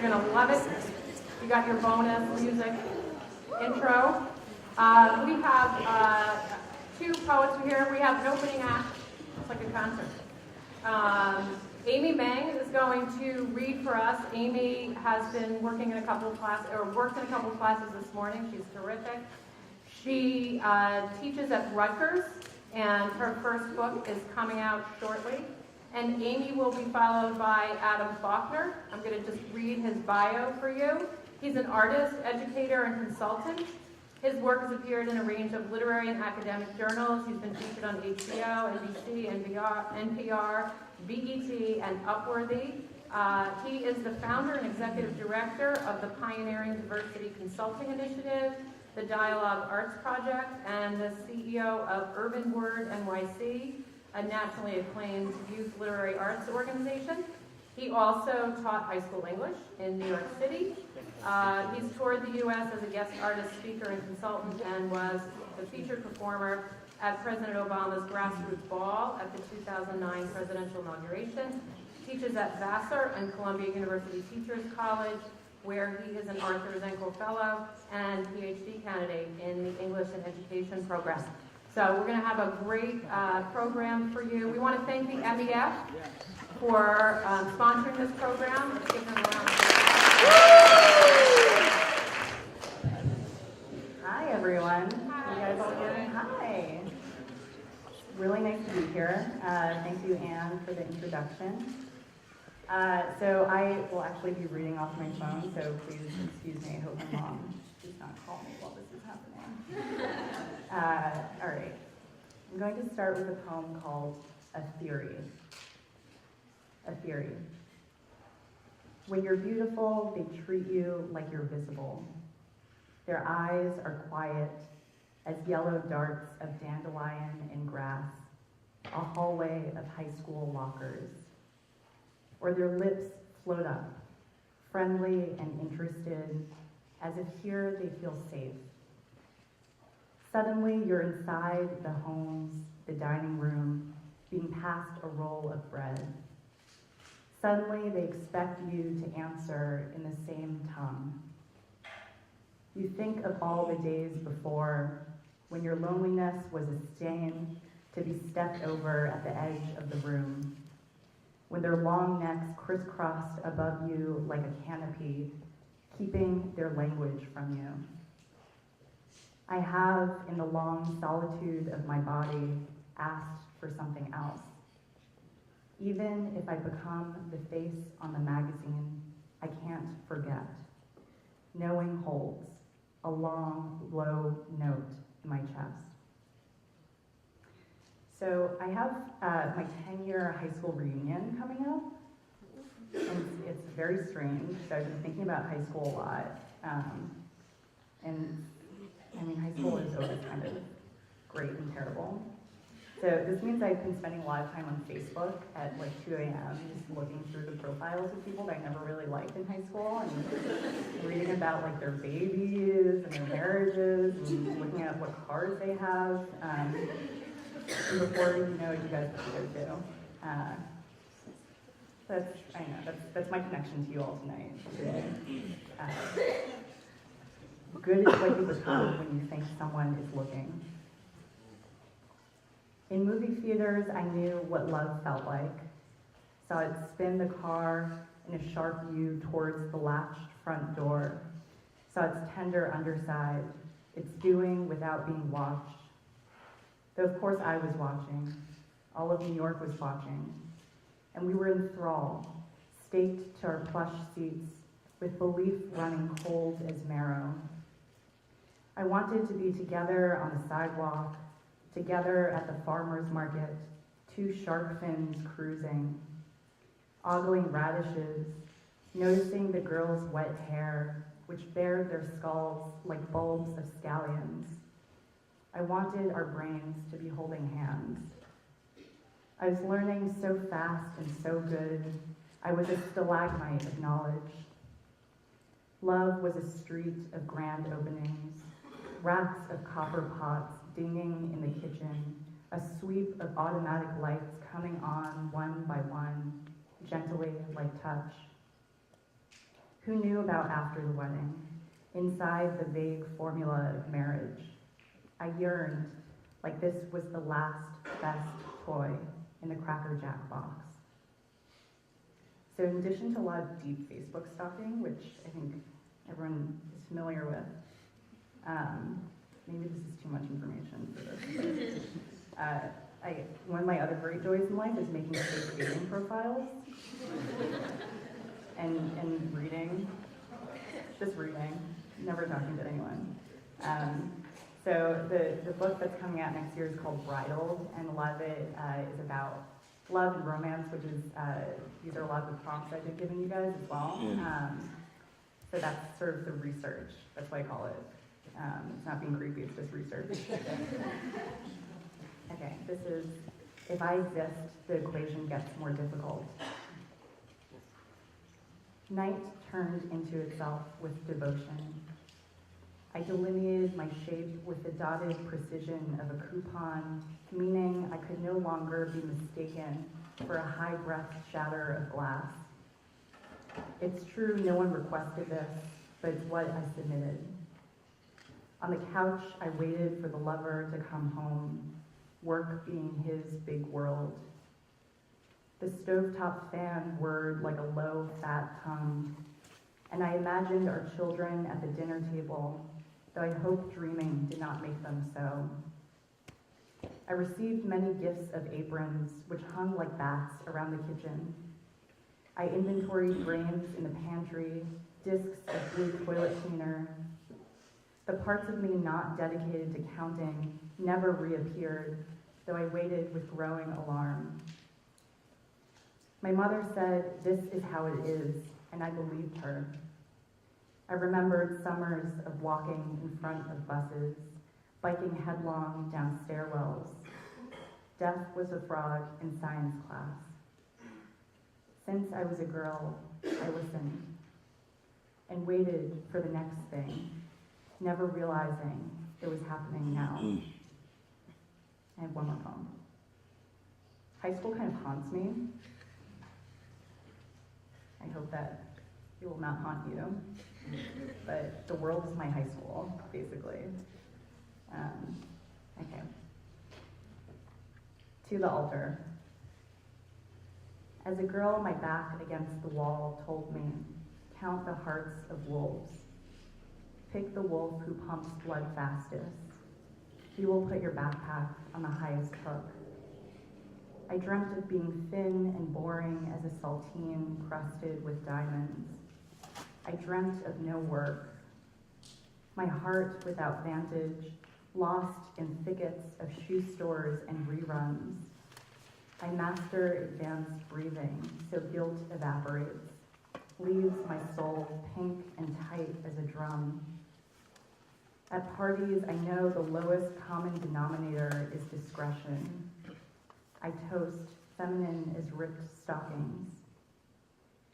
You're going to love it. You got your bonus music intro. We have two poets here. We have an opening act. It's like a concert. Amy Mang is going to read for us. Amy has been working in a couple of classes, or worked in a couple of classes this morning. She's terrific. She teaches at Rutgers, and her first book is coming out shortly. And Amy will be followed by Adam Faulkner. I'm going to just read his bio for you. He's an artist, educator, and consultant. His work has appeared in a range of literary and academic journals. He's been featured on HBO, NBC, NPR, BET, and Upworthy. He is the founder and executive director of the pioneering Diversity Consulting Initiative, the Dialogue Arts Project, and the CEO of Urban Word NYC, a nationally acclaimed youth literary arts organization. He also taught high school English in New York City. He's toured the U.S. as a guest artist, speaker, and consultant, and was the featured performer at President Obama's Grassroots Ball at the 2009 presidential inauguration. Teaches at Vassar and Columbia University Teachers College, where he is an Arthur Zenkel Fellow and PhD candidate in the English and Education program. So we're going to have a great program for you. We want to thank the MEF for sponsoring this program. Let's give them a round of applause. Hi, everyone. Hi. You guys all doing? Hi. Really nice to be here. Thank you, Anne, for the introduction. So I will actually be reading off my phone, so please excuse me. I hope my mom does not call me while this is happening. All right. I'm going to start with a poem called A Theory. A Theory. When you're beautiful, they treat you like you're visible. Their eyes are quiet as yellow darts of dandelion and grass, a hallway of high school lockers. Or their lips float up, friendly and interested, as if here they feel safe. Suddenly, you're inside the homes, the dining room, being passed a roll of bread. Suddenly, they expect you to answer in the same tongue. You think of all the days before, when your loneliness was a stain to be stepped over at the edge of the room, when their long necks crisscrossed above you like a canopy, keeping their language from you. I have, in the long solitude of my body, asked for something else. Even if I become the face on the magazine, I can't forget. Knowing holds a long, low note in my chest. So I have my 10-year high school reunion coming up, and it's very strange. So I've been thinking about high school a lot, and I mean, high school is always kind of great and terrible. So this means I've been spending a lot of time on Facebook at like 2 a.m. just looking through the profiles of people that I never really liked in high school and reading about like their babies and their marriages and looking at what cars they have. And before you know it, you guys will go too. That's my connection to you all tonight today. Good is what you become when you think someone is looking. In movie theaters, I knew what love felt like. Saw it spin the car in a sharp U towards the latched front door. Saw its tender underside, its doing without being watched. Though of course I was watching. All of New York was watching. And we were enthralled, staked to our plush seats, with belief running cold as marrow. I wanted to be together on the sidewalk, together at the farmer's market, two shark fins cruising, ogling radishes, noticing the girls' wet hair, which bared their skulls like bulbs of scallions. I wanted our brains to be holding hands. I was learning so fast and so good, I was a stalagmite of knowledge. Love was a street of grand openings, racks of copper pots dinging in the kitchen, a sweep of automatic lights coming on one by one, gently like touch. Who knew about after the wedding, inside the vague formula of marriage? I yearned like this was the last best toy in the Cracker Jack box. So in addition to a lot of deep Facebook stalking, which I think everyone is familiar with, maybe this is too much information for this, but one of my other great joys in life is making fake dating profiles and reading, just reading, never talking to anyone. So the book that's coming out next year is called Bridal, and a lot of it is about love and romance, which is, these are a lot of the prompts I've been giving you guys as well. So that's sort of the research, that's what I call it. It's not being creepy, it's just research. Okay, this is, if I exist, the equation gets more difficult. Night turned into itself with devotion. I delineated my shape with the dotted precision of a coupon, meaning I could no longer be mistaken for a high-breath shatter of glass. It's true no one requested this, but it's what I submitted. On the couch, I waited for the lover to come home, work being his big world. The stovetop fan whirred like a low, fat tongue, and I imagined our children at the dinner table, though I hope dreaming did not make them so. I received many gifts of aprons, which hung like bats around the kitchen. I inventoried grains in the pantry, discs of blue toilet cleaner. The parts of me not dedicated to counting never reappeared, though I waited with growing alarm. My mother said, "This is how it is," and I believed her. I remembered summers of walking in front of buses, biking headlong down stairwells. Death was a frog in science class. Since I was a girl, I listened and waited for the next thing, never realizing it was happening now. I have one more poem. High school kind of haunts me. I hope that it will not haunt you. But the world is my high school, basically. Okay. To the altar. As a girl, my back against the wall told me, count the hearts of wolves. Pick the wolf who pumps blood fastest. He will put your backpack on the highest hook. I dreamt of being thin and boring as a saltine crusted with diamonds. I dreamt of no work. My heart without vantage, lost in thickets of shoe stores and reruns. I master advanced breathing, so guilt evaporates, leaves my soul pink and tight as a drum. At parties, I know the lowest common denominator is discretion. I toast feminine as ripped stockings.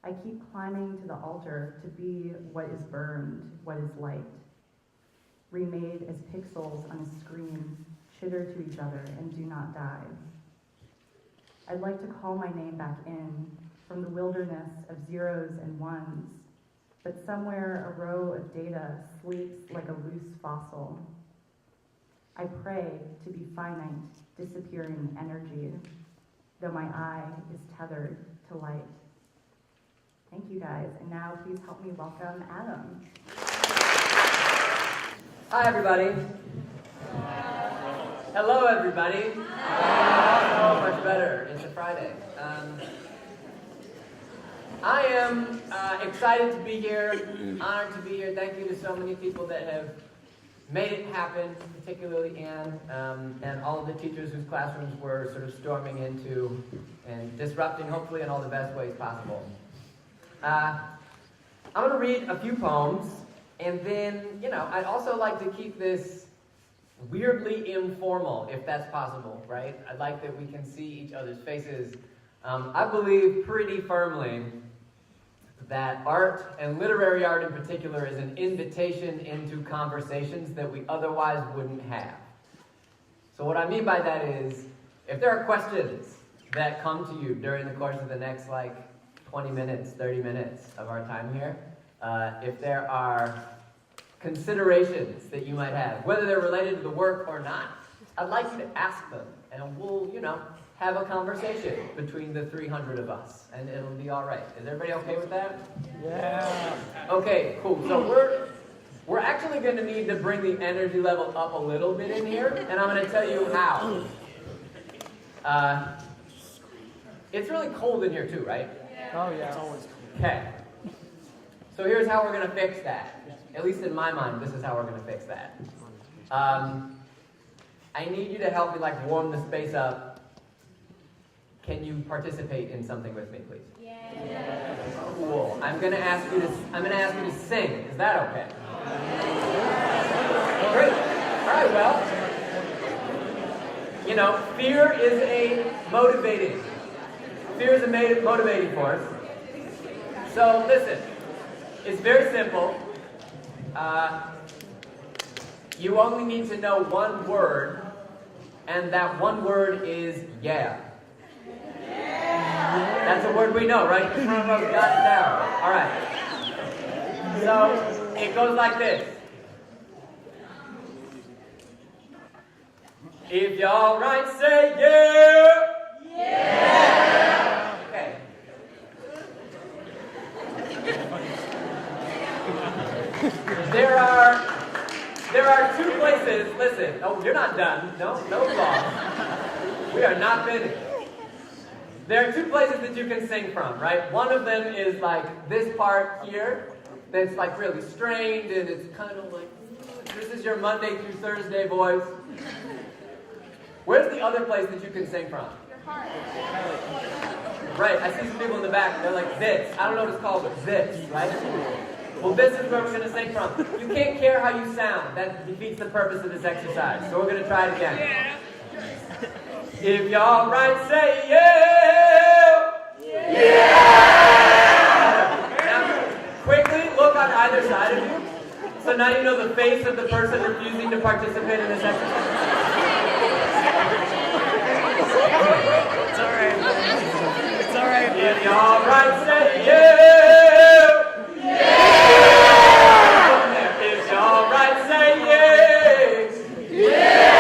I keep climbing to the altar to be what is burned, what is light. Remade as pixels on a screen, chitter to each other and do not die. I'd like to call my name back in from the wilderness of zeros and ones, but somewhere a row of data sleeps like a loose fossil. I pray to be finite, disappearing energy, though my eye is tethered to light. Thank you guys, and now please help me welcome Adam. Hi everybody. Hello everybody. Oh, much better. It's a Friday. I am excited to be here, honored to be here. Thank you to so many people that have made it happen, particularly Anne, and all of the teachers whose classrooms we're sort of storming into and disrupting, hopefully in all the best ways possible. I'm going to read a few poems, and then, I'd also like to keep this weirdly informal, if that's possible, right? I'd like that we can see each other's faces. I believe pretty firmly that art, and literary art in particular, is an invitation into conversations that we otherwise wouldn't have. So what I mean by that is, if there are questions that come to you during the course of the next, 20 minutes, 30 minutes of our time here, if there are considerations that you might have, whether they're related to the work or not, I'd like you to ask them, and we'll, have a conversation between the 300 of us, and it'll be all right. Is everybody okay with that? Yeah. Okay, cool. So we're actually going to need to bring the energy level up a little bit in here, and I'm going to tell you how. It's really cold in here too, right? Oh, yeah. Okay. So here's how we're going to fix that. At least in my mind, this is how we're going to fix that. I need you to help me warm the space up. Can you participate in something with me, please? Yeah. Cool. I'm going to ask you to sing. Is that okay? Great. All right. Well, fear is a motivating force. So listen, it's very simple. You only need to know one word, and that one word is yeah. That's a word we know, right? The front row's got it down. All right. So it goes like this. If you're all right, say yeah. Yeah. Okay. There are two places. Listen. Oh, you're not done. No applause. We are not finished. There are two places that you can sing from, right? One of them is this part here that's really strained, and it's kind of this is your Monday through Thursday voice. Where's the other place that you can sing from? Your heart. Right, I see some people in the back, they're like this. I don't know what it's called, but this, right? Well, this is where we're going to sing from. You can't care how you sound. That defeats the purpose of this exercise. So we're going to try it again. Yeah. If you're all right, say yeah! Yeah! Now, quickly look on either side of you. So now you know the face of the person refusing to participate in this exercise. It's all right. It's all right. If you're all right, say yeah! Yeah! If you're all right, say yeah! Yeah!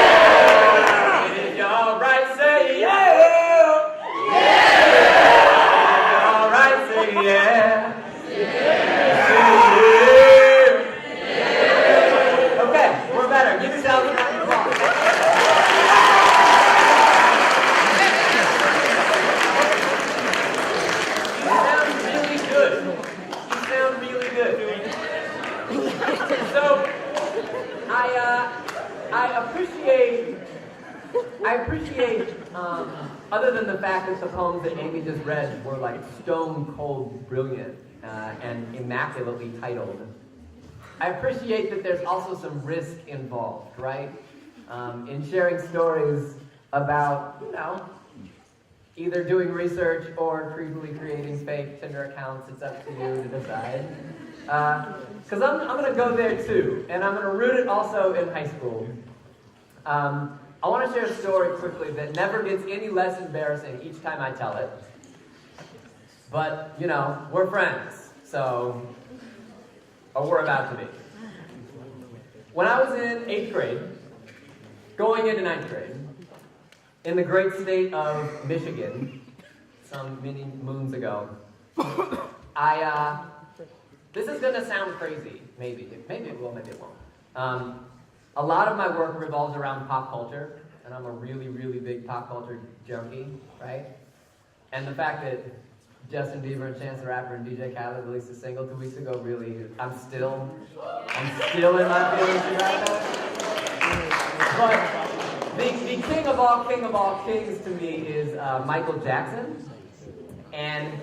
I appreciate, other than the fact that the poems that Amy just read were stone cold brilliant and immaculately titled, I appreciate that there's also some risk involved, right? In sharing stories about, either doing research or creepily creating fake Tinder accounts. It's up to you to decide. Because I'm going to go there too, and I'm going to root it also in high school. I want to share a story quickly that never gets any less embarrassing each time I tell it. But, we're friends, so, or we're about to be. When I was in 8th grade, going into 9th grade, in the great state of Michigan, some many moons ago, this is going to sound crazy, maybe it will, maybe it won't. A lot of my work revolves around pop culture, and I'm a really, really big pop culture junkie, right? And the fact that Justin Bieber and Chance the Rapper and DJ Khaled released a single 2 weeks ago, really, I'm still in my feelings about that. But the king of all kings to me is Michael Jackson. And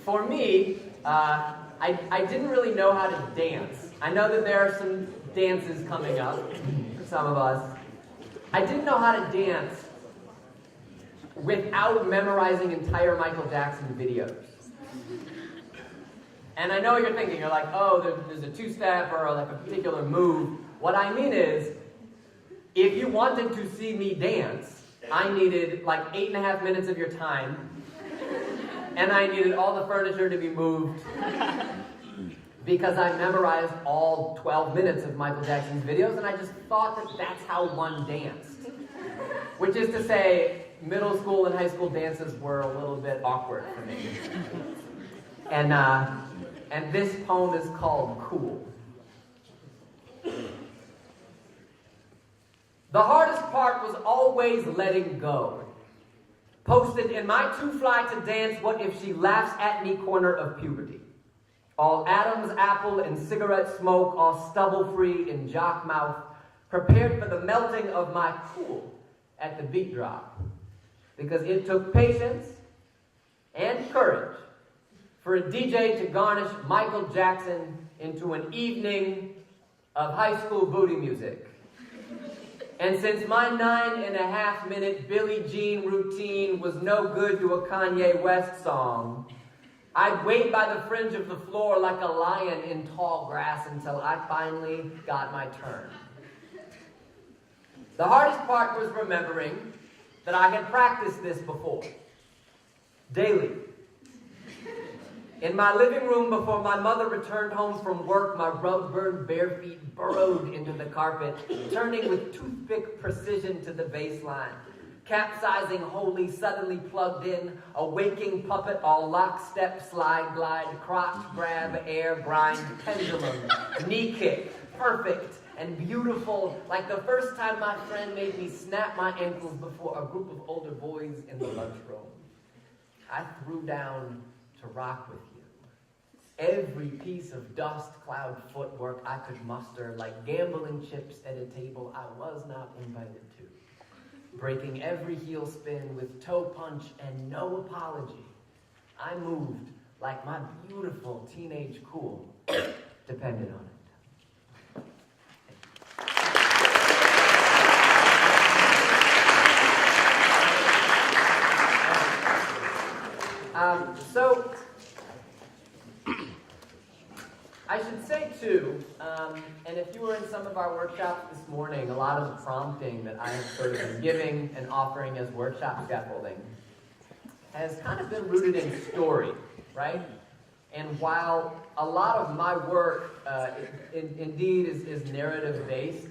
for me, I didn't really know how to dance. I know that there are some dances coming up for some of us. I didn't know how to dance without memorizing entire Michael Jackson videos. And I know what you're thinking. You're like, oh, there's a two-step or a particular move. What I mean is, if you wanted to see me dance, I needed 8.5 minutes of your time, and I needed all the furniture to be moved, because I memorized all 12 minutes of Michael Jackson's videos, and I just thought that that's how one danced. Which is to say, middle school and high school dances were a little bit awkward for me. And this poem is called Cool. The hardest part was always letting go. Posted in my too fly to dance, what if she laughs at me corner of puberty. All Adam's apple and cigarette smoke, all stubble-free in jock mouth, prepared for the melting of my cool at the beat drop. Because it took patience and courage for a DJ to garnish Michael Jackson into an evening of high school booty music. And since my 9.5-minute Billie Jean routine was no good to a Kanye West song, I'd wait by the fringe of the floor like a lion in tall grass until I finally got my turn. The hardest part was remembering that I had practiced this before, daily. In my living room before my mother returned home from work, my rug-burned bare feet burrowed into the carpet, turning with toothpick precision to the baseline. Capsizing wholly, suddenly plugged in, a waking puppet, all lockstep, slide, glide, crotch, grab, air, grind, pendulum, knee kick, perfect and beautiful, like the first time my friend made me snap my ankles before a group of older boys in the lunchroom. I threw down to rock with you. Every piece of dust cloud footwork I could muster, like gambling chips at a table I was not invited to. Breaking every heel spin with toe punch and no apology. I moved like my beautiful teenage cool depended on it. So, I should say too, and if you were in some of our workshops this morning, a lot of the prompting that I have sort of been giving and offering as workshop scaffolding has kind of been rooted in story, right? And while a lot of my work indeed is narrative-based,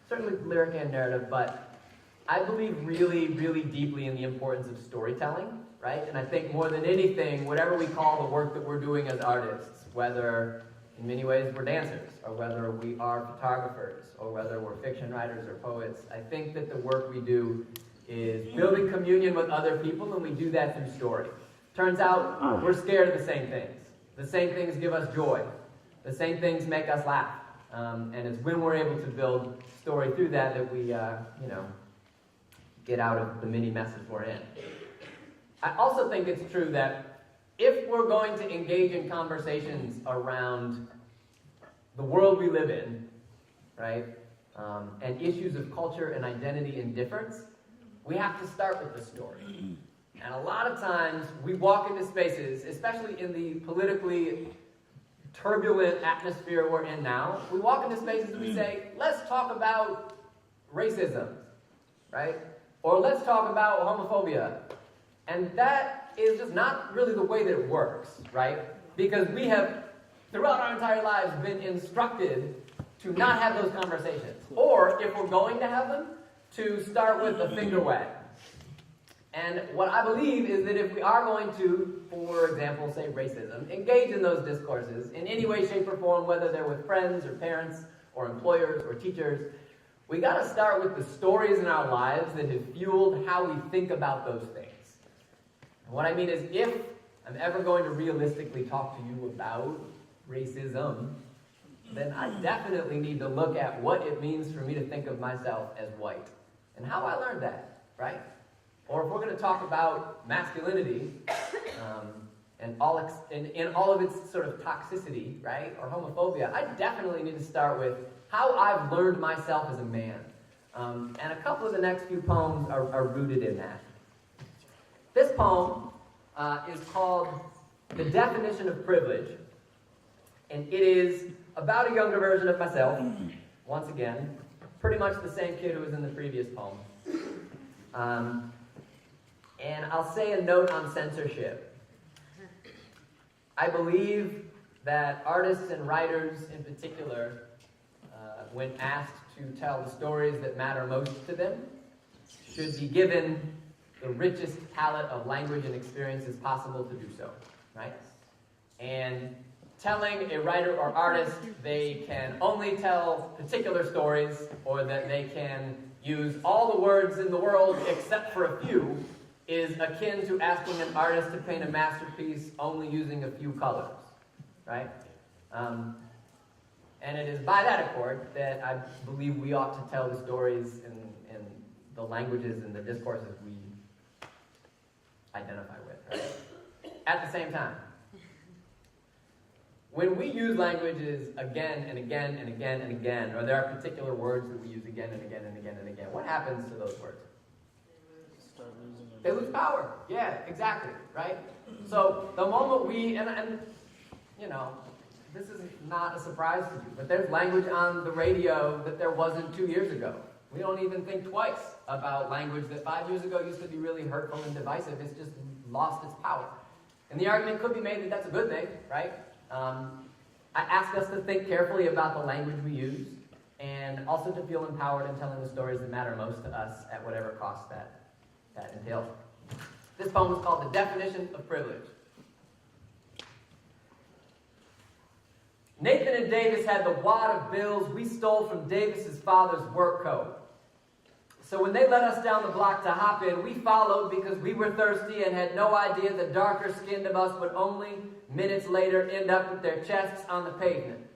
certainly lyric and narrative, but I believe really, really deeply in the importance of storytelling, right? And I think more than anything, whatever we call the work that we're doing as artists, whether in many ways we're dancers, or whether we are photographers, or whether we're fiction writers or poets, I think that the work we do is building communion with other people, and we do that through story. Turns out we're scared of the same things. The same things give us joy. The same things make us laugh. And it's when we're able to build story through that that we, get out of the mini messes we're in. I also think it's true that if we're going to engage in conversations around the world we live in, right, and issues of culture and identity and difference, we have to start with the story. And a lot of times we walk into spaces, especially in the politically turbulent atmosphere we're in now, we walk into spaces and we say, let's talk about racism, right? Or let's talk about homophobia. And that is just not really the way that it works, right? Because we have, throughout our entire lives, been instructed to not have those conversations. Or, if we're going to have them, to start with a finger wag. And what I believe is that if we are going to, for example, say racism, engage in those discourses in any way, shape, or form, whether they're with friends or parents or employers or teachers, we got to start with the stories in our lives that have fueled how we think about those things. And what I mean is, if I'm ever going to realistically talk to you about racism, then I definitely need to look at what it means for me to think of myself as white and how I learned that, right? Or if we're going to talk about masculinity and in all of its sort of toxicity, right, or homophobia, I definitely need to start with how I've learned myself as a man. And a couple of the next few poems are rooted in that. This poem is called The Definition of Privilege, and it is about a younger version of myself, once again, pretty much the same kid who was in the previous poem. And I'll say a note on censorship. I believe that artists and writers in particular, when asked to tell the stories that matter most to them, should be given the richest palette of language and experiences possible to do so, right? And telling a writer or artist they can only tell particular stories, or that they can use all the words in the world except for a few, is akin to asking an artist to paint a masterpiece only using a few colors, right? And it is by that accord that I believe we ought to tell the stories in the languages and the discourses we identify with, right? At the same time, when we use languages again and again and again and again, or there are particular words that we use again and again and again and again, what happens to those words? They lose power. Yeah, exactly, right? So the moment we, and you know, this is not a surprise to you, but there's language on the radio that there wasn't 2 years ago. We don't even think twice about language that 5 years ago used to be really hurtful and divisive. It's just lost its power. And the argument could be made that that's a good thing, right? I ask us to think carefully about the language we use, and also to feel empowered in telling the stories that matter most to us at whatever cost that entails. This poem is called The Definition of Privilege. Nathan and Davis had the wad of bills we stole from Davis's father's work coat. So when they let us down the block to hop in, we followed because we were thirsty and had no idea the darker skinned of us would only minutes later end up with their chests on the pavement.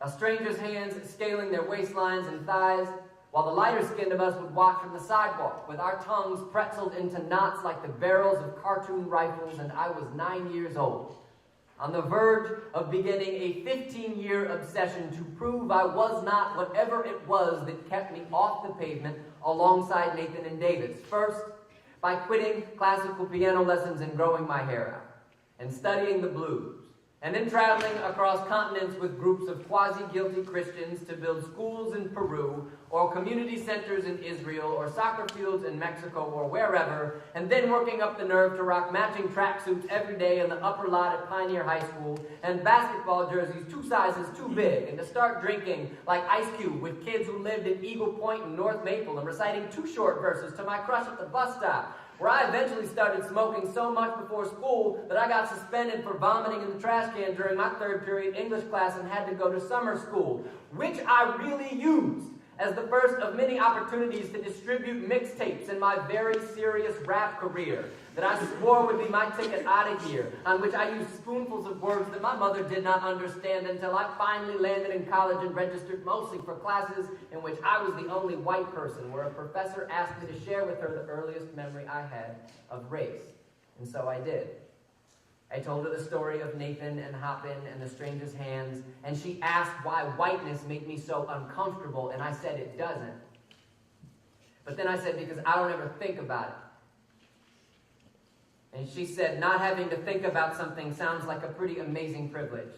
A stranger's hands scaling their waistlines and thighs, while the lighter skinned of us would watch from the sidewalk with our tongues pretzeled into knots like the barrels of cartoon rifles, and I was 9 years old. On the verge of beginning a 15-year obsession to prove I was not whatever it was that kept me off the pavement alongside Nathan and Davis. First, by quitting classical piano lessons and growing my hair out, and studying the blues, and then traveling across continents with groups of quasi-guilty Christians to build schools in Peru, or community centers in Israel, or soccer fields in Mexico, or wherever, and then working up the nerve to rock matching tracksuits every day in the upper lot at Pioneer High School, and basketball jerseys 2 sizes too big, and to start drinking like Ice Cube with kids who lived at Eagle Point and North Maple, and reciting Too Short verses to my crush at the bus stop, where I eventually started smoking so much before school that I got suspended for vomiting in the trash can during my 3rd period English class and had to go to summer school, which I really used as the first of many opportunities to distribute mixtapes in my very serious rap career that I swore would be my ticket out of here, on which I used spoonfuls of words that my mother did not understand until I finally landed in college and registered mostly for classes in which I was the only white person, where a professor asked me to share with her the earliest memory I had of race. And so I did. I told her the story of Nathan and Hopin and the stranger's hands, and she asked why whiteness made me so uncomfortable, and I said it doesn't. But then I said, because I don't ever think about it. And she said, not having to think about something sounds like a pretty amazing privilege.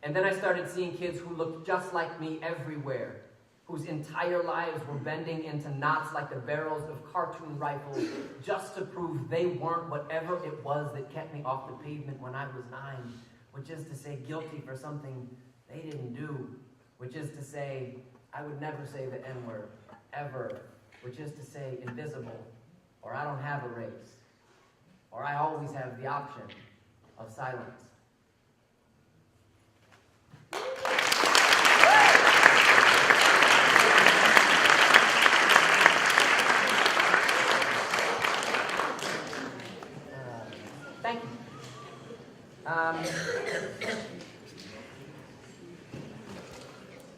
And then I started seeing kids who looked just like me everywhere, whose entire lives were bending into knots like the barrels of cartoon rifles just to prove they weren't whatever it was that kept me off the pavement when I was 9, which is to say guilty for something they didn't do, which is to say I would never say the N-word, ever, which is to say invisible, or I don't have a race, or I always have the option of silence. Thank you.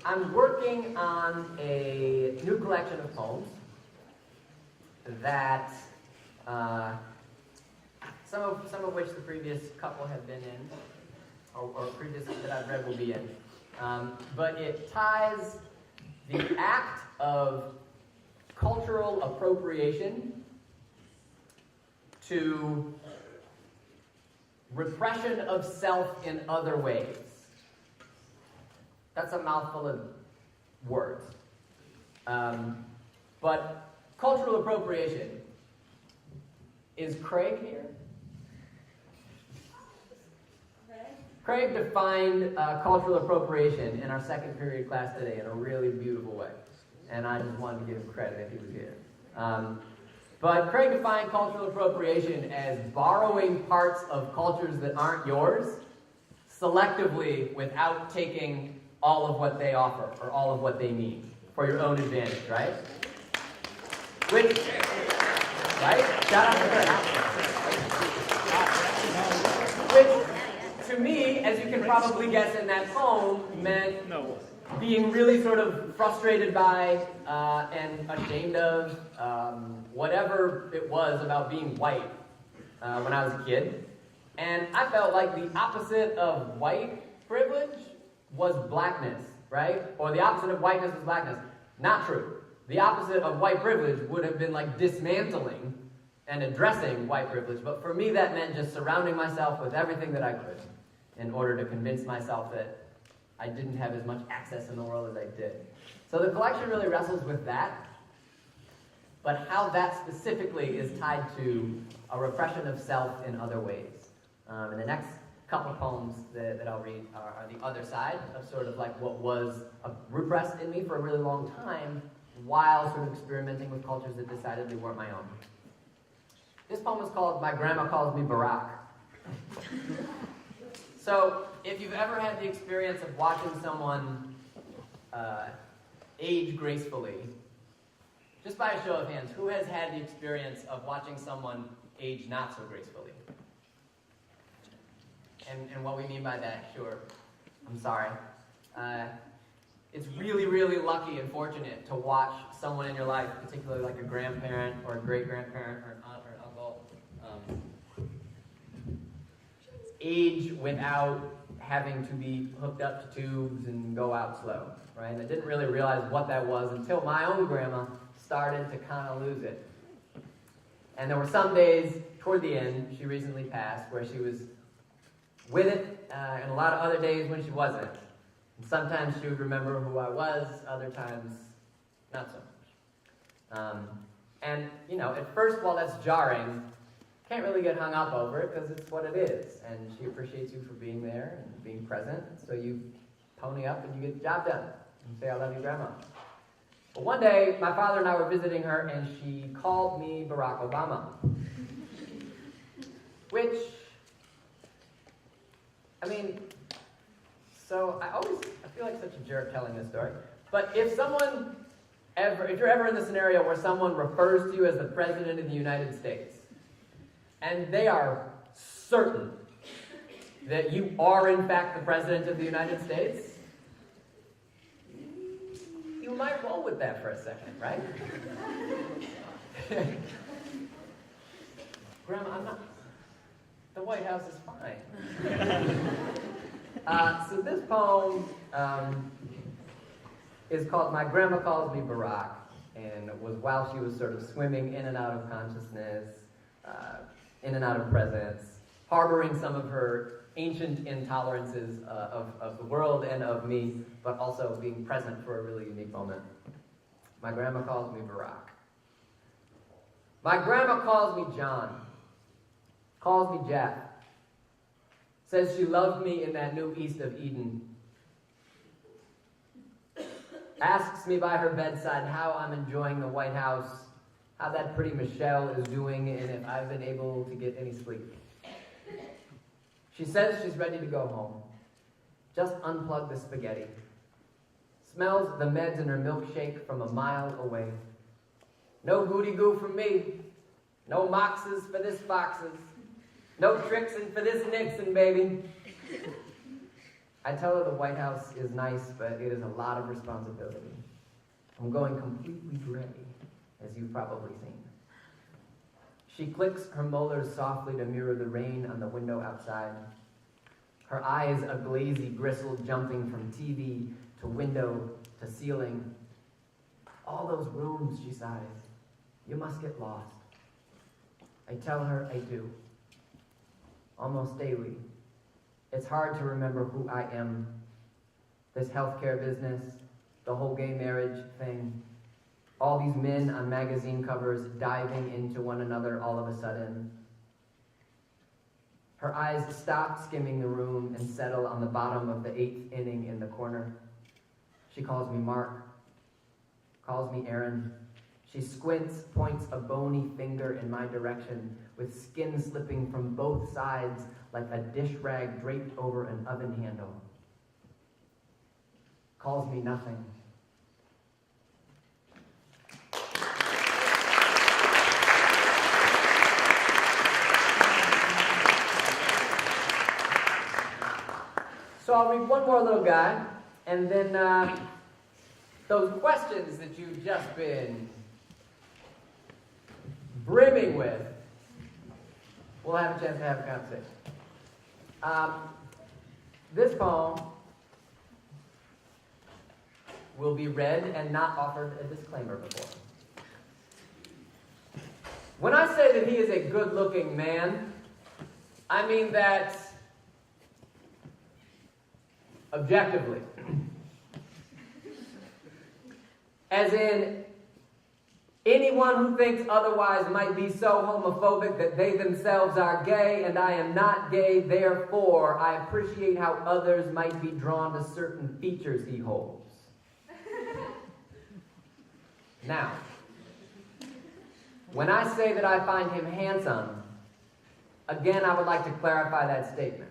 I'm working on a new collection of poems that some of which the previous couple have been in, or previous that I've read will be in. But it ties the act of cultural appropriation to repression of self in other ways. That's a mouthful of words. But cultural appropriation, is Craig here? Craig defined cultural appropriation in our second period class today in a really beautiful way. And I just wanted to give him credit if he was here. But Craig defined cultural appropriation as borrowing parts of cultures that aren't yours selectively without taking all of what they offer or all of what they mean for your own advantage, right? Which, right? Shout out to Craig. Which, to me, as you can probably guess in that poem, meant being really sort of frustrated by and ashamed of whatever it was about being white when I was a kid. And I felt like the opposite of white privilege was blackness, right? Or the opposite of whiteness was blackness. Not true. The opposite of white privilege would have been like dismantling and addressing white privilege. But for me, that meant just surrounding myself with everything that I could in order to convince myself that I didn't have as much access in the world as I did. So the collection really wrestles with that, but how that specifically is tied to a repression of self in other ways. And the next couple of poems that I'll read are the other side of sort of like what was repressed in me for a really long time while sort of experimenting with cultures that decidedly weren't my own. This poem is called My Grandma Calls Me Barack. So, if you've ever had the experience of watching someone age gracefully, just by a show of hands, who has had the experience of watching someone age not so gracefully? And what we mean by that, sure, I'm sorry. It's really, really lucky and fortunate to watch someone in your life, particularly like a grandparent or a great-grandparent or an aunt or an uncle, age without having to be hooked up to tubes and go out slow, right? And I didn't really realize what that was until my own grandma started to kind of lose it. And there were some days toward the end, she recently passed, where she was with it, and a lot of other days when she wasn't. And sometimes she would remember who I was, other times not so much. And, you know, at first, while that's jarring, can't really get hung up over it because it's what it is. And she appreciates you for being there and being present. So you pony up and you get the job done. And say, I love you, Grandma. But one day, my father and I were visiting her, and she called me Barack Obama. Which, I mean, so I feel like such a jerk telling this story. But if you're ever in the scenario where someone refers to you as the President of the United States, and they are certain that you are in fact the President of the United States, you might roll with that for a second, right? Grandma, the White House is fine. So this poem is called My Grandma Calls Me Barack, and it was while she was sort of swimming in and out of consciousness, in and out of presence, harboring some of her ancient intolerances of the world and of me, but also being present for a really unique moment. My grandma calls me Barack. My grandma calls me John, calls me Jeff, says she loved me in that new East of Eden, asks me by her bedside how I'm enjoying the White House, how that pretty Michelle is doing, and if I've been able to get any sleep. She says she's ready to go home. Just unplug the spaghetti. Smells the meds in her milkshake from a mile away. No goody-goo from me. No moxes for this foxes. No tricksin' for this Nixon, baby. I tell her the White House is nice, but it is a lot of responsibility. I'm going completely gray, as you've probably seen. She clicks her molars softly to mirror the rain on the window outside. Her eyes a glazy gristle jumping from TV to window to ceiling. All those rooms, she sighs. You must get lost. I tell her I do. Almost daily. It's hard to remember who I am. This healthcare business, the whole gay marriage thing, all these men on magazine covers diving into one another all of a sudden. Her eyes stop skimming the room and settle on the bottom of the 8th inning in the corner. She calls me Mark, calls me Aaron. She squints, points a bony finger in my direction, with skin slipping from both sides like a dish rag draped over an oven handle. Calls me nothing. So I'll read one more little guy, and then those questions that you've just been brimming with, we'll have a chance to have a conversation. This poem will be read and not offered a disclaimer before. When I say that he is a good-looking man, I mean that objectively. As in, anyone who thinks otherwise might be so homophobic that they themselves are gay, and I am not gay, therefore I appreciate how others might be drawn to certain features he holds. Now, when I say that I find him handsome, again I would like to clarify that statement.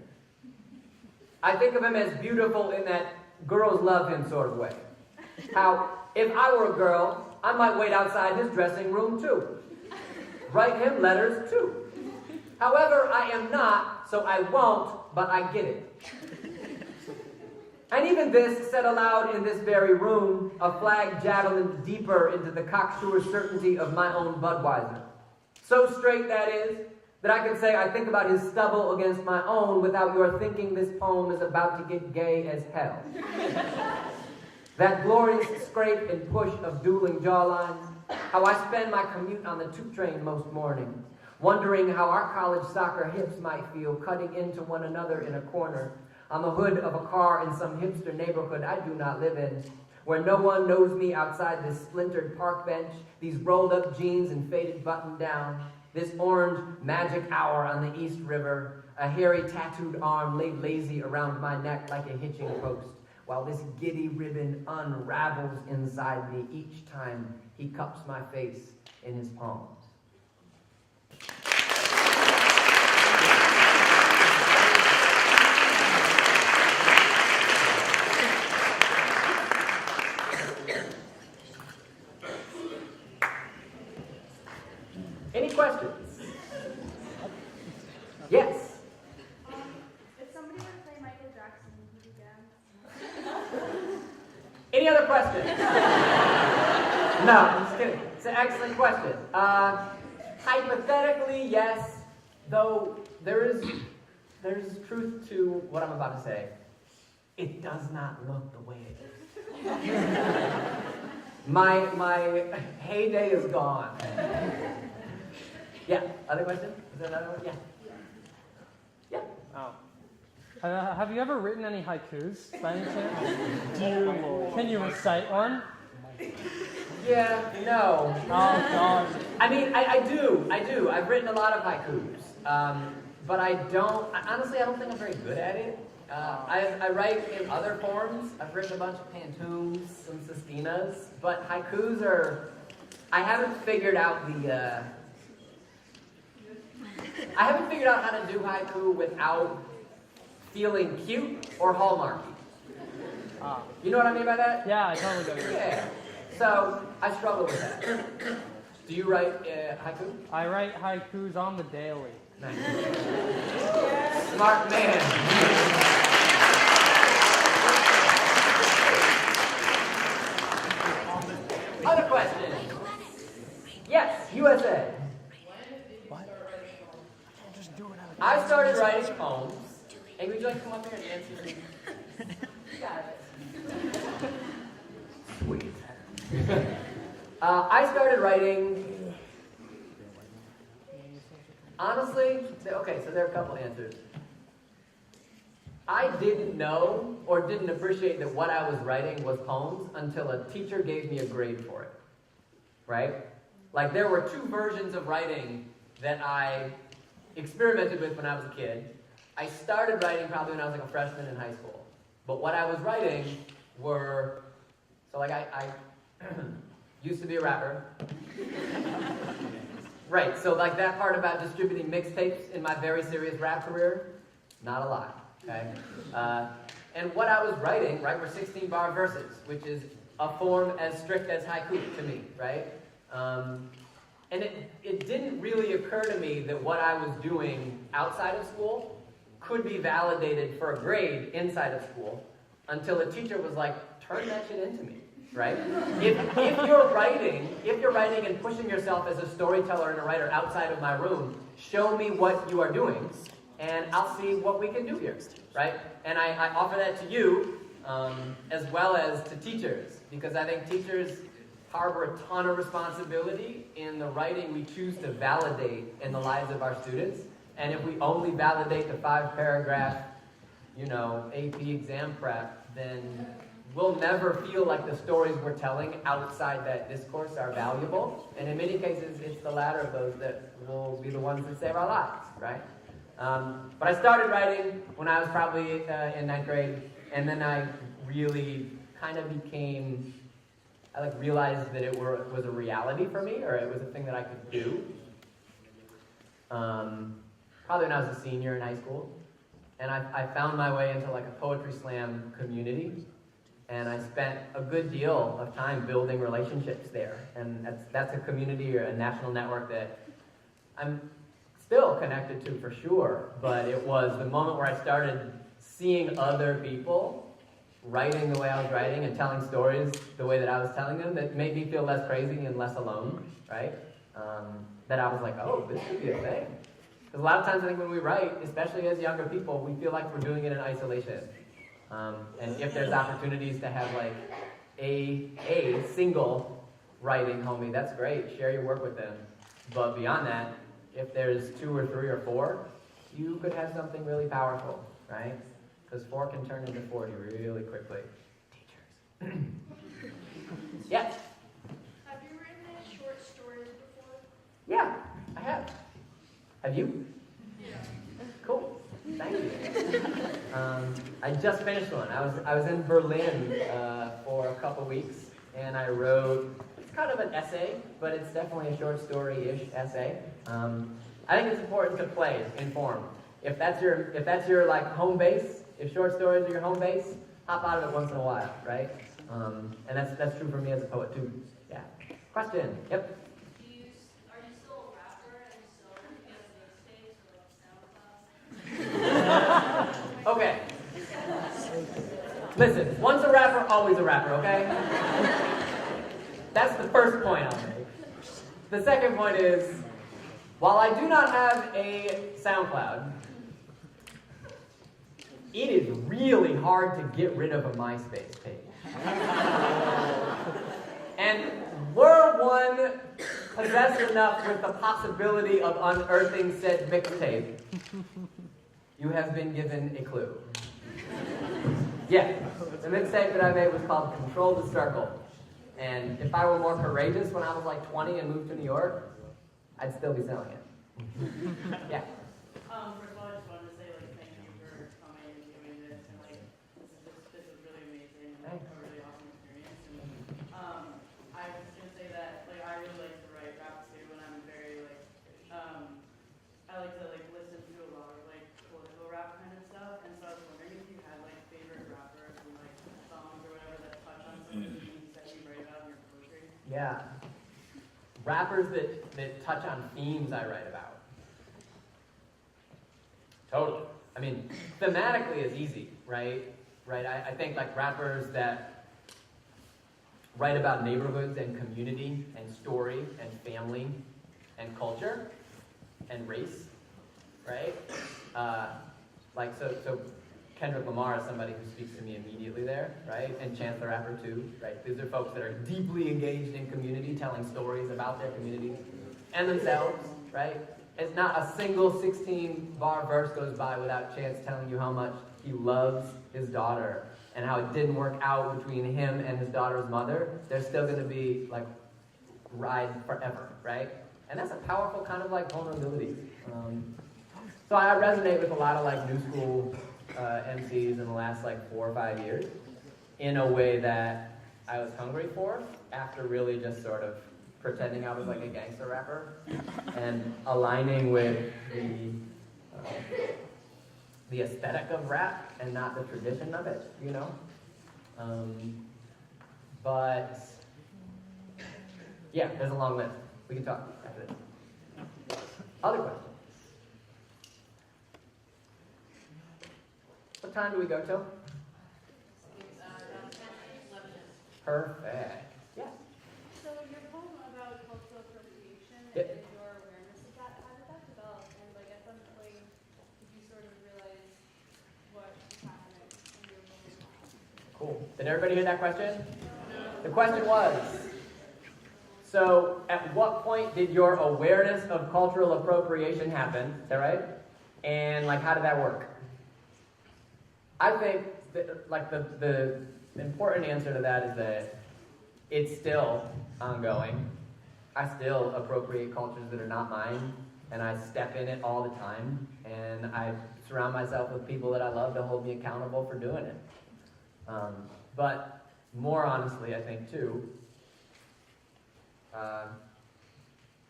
I think of him as beautiful in that girls love him sort of way. How, if I were a girl, I might wait outside his dressing room too. Write him letters too. However, I am not, so I won't, but I get it. And even this, said aloud in this very room, a flag javelin deeper into the cocksure certainty of my own Budweiser. So straight, that is, that I can say I think about his stubble against my own without your thinking this poem is about to get gay as hell. That glorious scrape and push of dueling jawlines, how I spend my commute on the tube train most mornings, wondering how our college soccer hips might feel cutting into one another in a corner, on the hood of a car in some hipster neighborhood I do not live in, where no one knows me outside this splintered park bench, these rolled up jeans and faded button down, this orange magic hour on the East River, a hairy tattooed arm laid lazy around my neck like a hitching post, while this giddy ribbon unravels inside me each time he cups my face in his palms. Any questions? Yes. If somebody were to play Michael Jackson, would you dance? Any other questions? No, I'm just kidding. It's an excellent question. Hypothetically, yes, though there's truth to what I'm about to say. It does not look the way it is. My heyday is gone. Yeah, other question? Is there another one? Yeah. Yeah. Oh. Have you ever written any haikus by any chance? Can you recite one? Yeah, no. Oh, God. I mean, I do. I've written a lot of haikus. But honestly, I don't think I'm very good at it. I write in other forms. I've written a bunch of pantoums, some sestinas, but haikus I haven't figured out how to do haiku without feeling cute or hallmarky. You know what I mean by that? Yeah, I totally get it. Yeah. So, I struggle with that. Do you write haiku? I write haikus on the daily. Nice. Smart man. Other questions? Yes, USA. I started writing poems. Hey, would you like to come up here and answer me? You got it. Sweet. I started writing. Honestly, okay, so there are a couple answers. I didn't know or didn't appreciate that what I was writing was poems until a teacher gave me a grade for it. Right? Like there were two versions of writing that I experimented with when I was a kid. I started writing probably when I was like a freshman in high school. But what I was writing were, so like I used to be a rapper. Right, so like that part about distributing mixtapes in my very serious rap career, not a lot, okay? And what I was writing, right, were 16-bar verses, which is a form as strict as haiku to me, right? And it didn't really occur to me that what I was doing outside of school could be validated for a grade inside of school until a teacher was like, turn that shit into me, right? If you're writing and pushing yourself as a storyteller and a writer outside of my room, show me what you are doing, and I'll see what we can do here, right? And I offer that to you, as well as to teachers, because I think teachers harbor a ton of responsibility in the writing we choose to validate in the lives of our students. And if we only validate the 5-paragraph, AP exam prep, then we'll never feel like the stories we're telling outside that discourse are valuable. And in many cases, it's the latter of those that will be the ones that save our lives, right? But I started writing when I was probably in 9th grade, and then I really kind of realized that it was a reality for me, or it was a thing that I could do. Probably when I was a senior in high school. And I found my way into like a poetry slam community. And I spent a good deal of time building relationships there. And that's a community or a national network that I'm still connected to for sure. But it was the moment where I started seeing other people writing the way I was writing and telling stories the way that I was telling them that made me feel less crazy and less alone, right? That I was like, oh, this could be a thing. Because a lot of times I think when we write, especially as younger people, we feel like we're doing it in isolation. And if there's opportunities to have like a single writing homie, that's great. Share your work with them. But beyond that, if there's 2 or 3 or 4, you could have something really powerful, right? Because 4 can turn into 40 really quickly. Teachers. Yes? Have you written any short stories before? Yeah, I have. Have you? Yeah. Cool. Thank you. I just finished one. I was in Berlin for a couple weeks, and I wrote, it's kind of an essay, but it's definitely a short story-ish essay. I think it's important to play in form. If that's your like home base, if short stories are your home base, hop out of it once in a while, right? And that's true for me as a poet too. Yeah. Question. Yep. Are you still a rapper and still get mixtapes or SoundCloud? Okay. Listen, once a rapper, always a rapper, okay? That's the first point I'll make. The second point is, while I do not have a SoundCloud, it is really hard to get rid of a MySpace page. And were one possessed enough with the possibility of unearthing said mixtape, you have been given a clue. Yeah, the mixtape that I made was called Control the Circle. And if I were more courageous when I was like 20 and moved to New York, I'd still be selling it. Yeah. First of all, I just wanted to say, thank you for coming and doing this, and, this is really amazing, and, a really awesome experience, and, I was gonna say that, I really like to write rap, too, and I'm very, I like to, listen to a lot of, political rap kind of stuff, and so I was wondering if you had, favorite rappers and, songs or whatever that touch on some of the themes that you write about in your poetry. Yeah. Rappers that touch on themes I write about. Totally. I mean, thematically is easy, right? Right. I think rappers that write about neighborhoods and community and story and family and culture and race, right? So Kendrick Lamar is somebody who speaks to me immediately there, right? And Chance the Rapper too, right? These are folks that are deeply engaged in community, telling stories about their communities and themselves, right? It's not a single 16-bar verse goes by without Chance telling you how much he loves his daughter and how it didn't work out between him and his daughter's mother. They're still going to be, ride forever, right? And that's a powerful kind of, vulnerability. So I resonate with a lot of like new school MCs in the last like 4 or 5 years in a way that I was hungry for after really just sort of pretending I was like a gangster rapper and aligning with the aesthetic of rap and not the tradition of it, you know? But yeah, there's a long list. We can talk after this. Other questions? What time do we go till? Perfect. Yes. So your poem about cultural appropriation Yep. and your awareness of that, how did that develop? And like at some point, did you sort of realize what was happening in your poem? Cool. Did everybody hear that question? The question was, so at what point did your awareness of cultural appropriation happen? Is that right? And like, how did that work? I think that, like the important answer to that is that it's still ongoing. I still appropriate cultures that are not mine, and I step in it all the time, and I surround myself with people that I love to hold me accountable for doing it. But more honestly, I think too,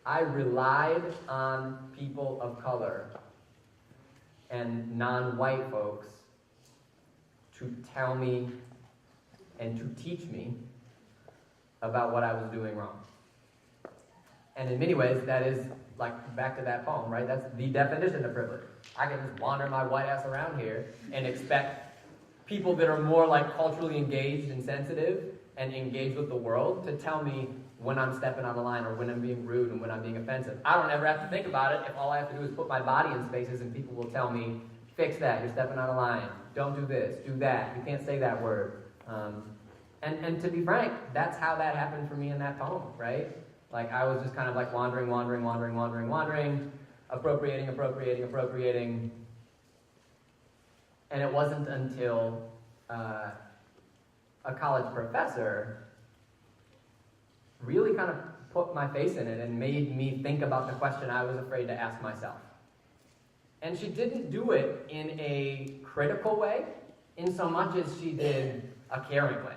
I relied on people of color and non-white folks to tell me and to teach me about what I was doing wrong. And in many ways, that is, like, back to that poem, right? That's the definition of privilege. I can just wander my white ass around here and expect people that are more, like, culturally engaged and sensitive and engaged with the world to tell me when I'm stepping on the line or when I'm being rude and when I'm being offensive. I don't ever have to think about it if all I have to do is put my body in spaces and people will tell me, fix that, you're stepping on a line, don't do this, do that, you can't say that word. And to be frank, that's how that happened for me in that poem, right? Like, I was just kind of like wandering, appropriating. And it wasn't until a college professor really kind of put my face in it and made me think about the question I was afraid to ask myself. And she didn't do it in a critical way, in so much as she did a caring way.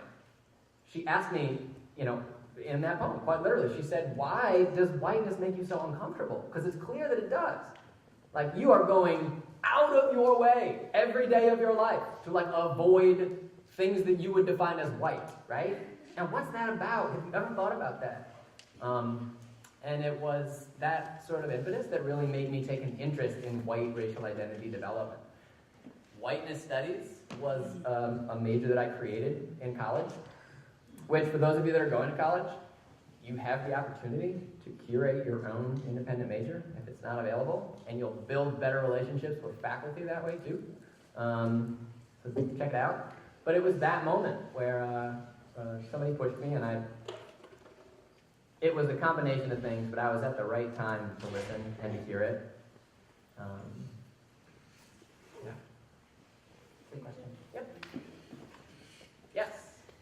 She asked me, you know, in that poem, quite literally, she said, why does whiteness make you so uncomfortable? Because it's clear that it does. Like, you are going out of your way every day of your life to, like, avoid things that you would define as white, right? And what's that about? Have you ever thought about that? And it was that sort of impetus that really made me take an interest in white racial identity development. Whiteness studies was a major that I created in college, which, for those of you that are going to college, you have the opportunity to curate your own independent major if it's not available, and you'll build better relationships with faculty that way too. So check it out. But it was that moment where somebody pushed me, and it was a combination of things, but I was at the right time to listen and to hear it. Yeah. Good question. Yep. Yes.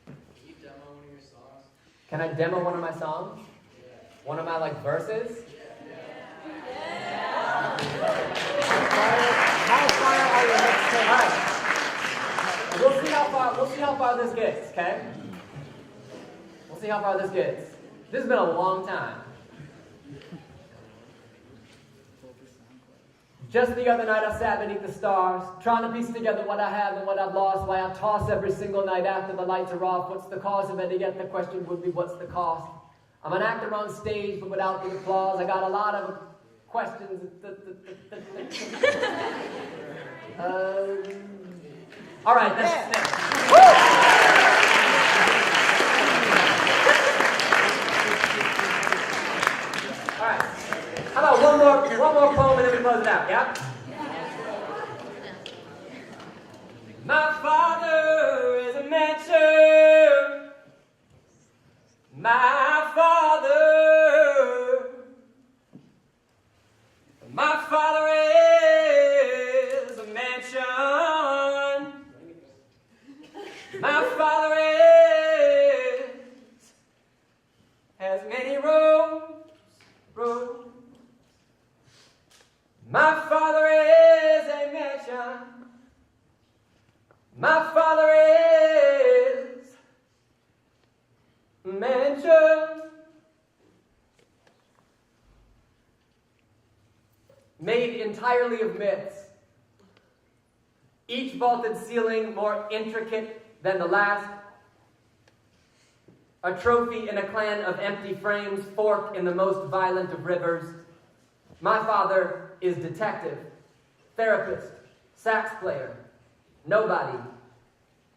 Can you demo one of your songs? Can I demo one of my songs? Yeah. One of my, like, verses? How far are your mixtapes? All right. We'll see how far this gets, okay? We'll see how far this gets. This has been a long time. Just the other night I sat beneath the stars, trying to piece together what I have and what I've lost, why I toss every single night after the lights are off. What's the cause of it? And yet the question would be, what's the cost? I'm an actor on stage, but without the applause. I got a lot of questions. All right, that's Woo! All right. How about one more poem and then we close it out, yeah? My father is a mansion. My father is a mansion. My father has many roads. My father My father is mansion made entirely of myths, each vaulted ceiling more intricate than the last, a trophy in a clan of empty frames forked in the most violent of rivers. My father is detective, therapist, sax player, nobody,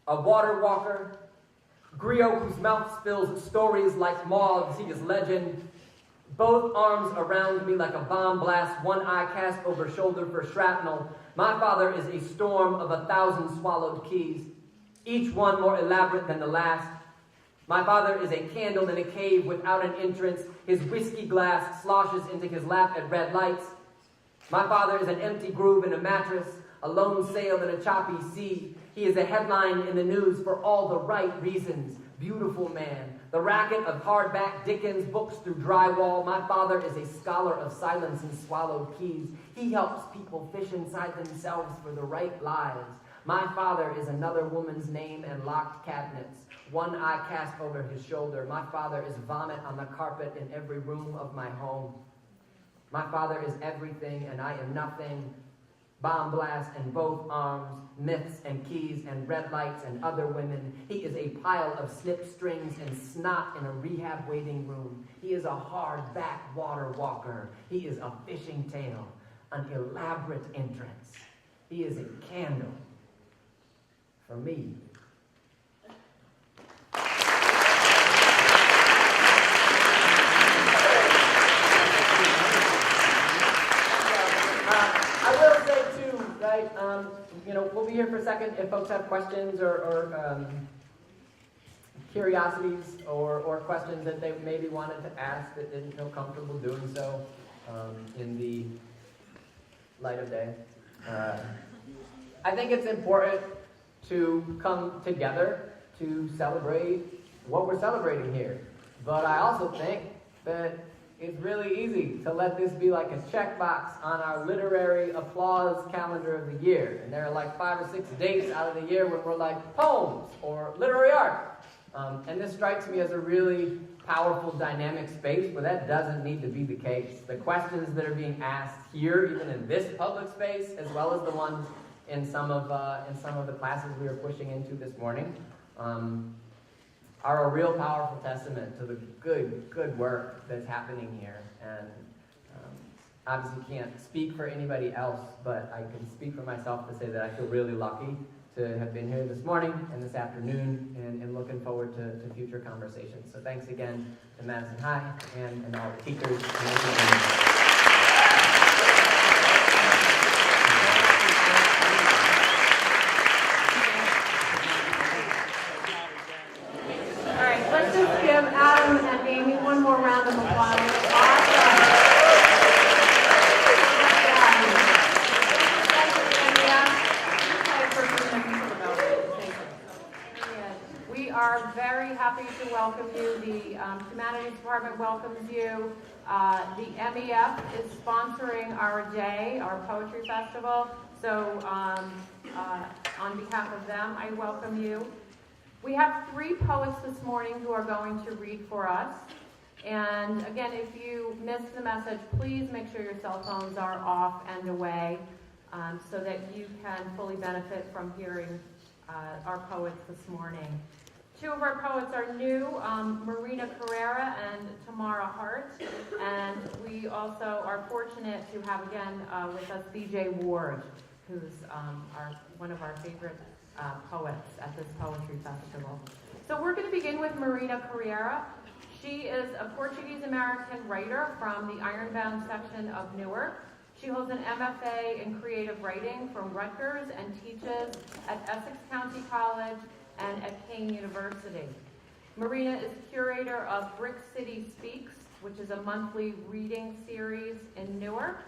a water walker, griot whose mouth spills stories like moths, he is legend. Both arms around me like a bomb blast, one eye cast over shoulder for shrapnel. My father is a storm of 1,000 swallowed keys, each one more elaborate than the last. My father is a candle in a cave without an entrance. His whiskey glass sloshes into his lap at red lights. My father is an empty groove in a mattress, a lone sail in a choppy sea. He is a headline in the news for all the right reasons. Beautiful man. The racket of hardback Dickens books through drywall. My father is a scholar of silence and swallowed keys. He helps people fish inside themselves for the right lives. My father is another woman's name and locked cabinets. One eye cast over his shoulder. My father is vomit on the carpet in every room of my home. My father is everything and I am nothing. Bomb blast in both arms, myths and keys and red lights and other women. He is a pile of snip strings and snot in a rehab waiting room. He is a hard-back water walker. He is a fishing tail, an elaborate entrance. He is a candle for me. I will say too, right? We'll be here for a second if folks have questions or curiosities or questions that they maybe wanted to ask that didn't feel comfortable doing so in the light of day. I think it's important to come together to celebrate what we're celebrating here. But I also think that it's really easy to let this be like a checkbox on our literary applause calendar of the year. And there are like 5 or 6 dates out of the year when we're like poems or literary art. And this strikes me as a really powerful, dynamic space where that doesn't need to be the case. The questions that are being asked here, even in this public space, as well as the ones in some of the classes we were pushing into this morning, are a real powerful testament to the good work that's happening here. And obviously can't speak for anybody else, but I can speak for myself to say that I feel really lucky to have been here this morning and this afternoon and looking forward to future conversations. So thanks again to Madison High and all the teachers. All right, let's just give Adam and Amy one more round of applause. Awesome. We are very happy to welcome you. The Humanities Department welcomes you. The MEF is sponsoring our day, our poetry festival. So on behalf of them, I welcome you. We have 3 poets this morning who are going to read for us. And again, if you missed the message, please make sure your cell phones are off and away so that you can fully benefit from hearing our poets this morning. 2 of our poets are new, Marina Carrera and Tamara Hart. And we also are fortunate to have again with us BJ Ward, who's one of our favorite poets at this poetry festival. So we're going to begin with Marina Carrera. She is a Portuguese-American writer from the Ironbound section of Newark. She holds an MFA in creative writing from Rutgers and teaches at Essex County College and at Kane University. Marina is curator of Brick City Speaks, which is a monthly reading series in Newark.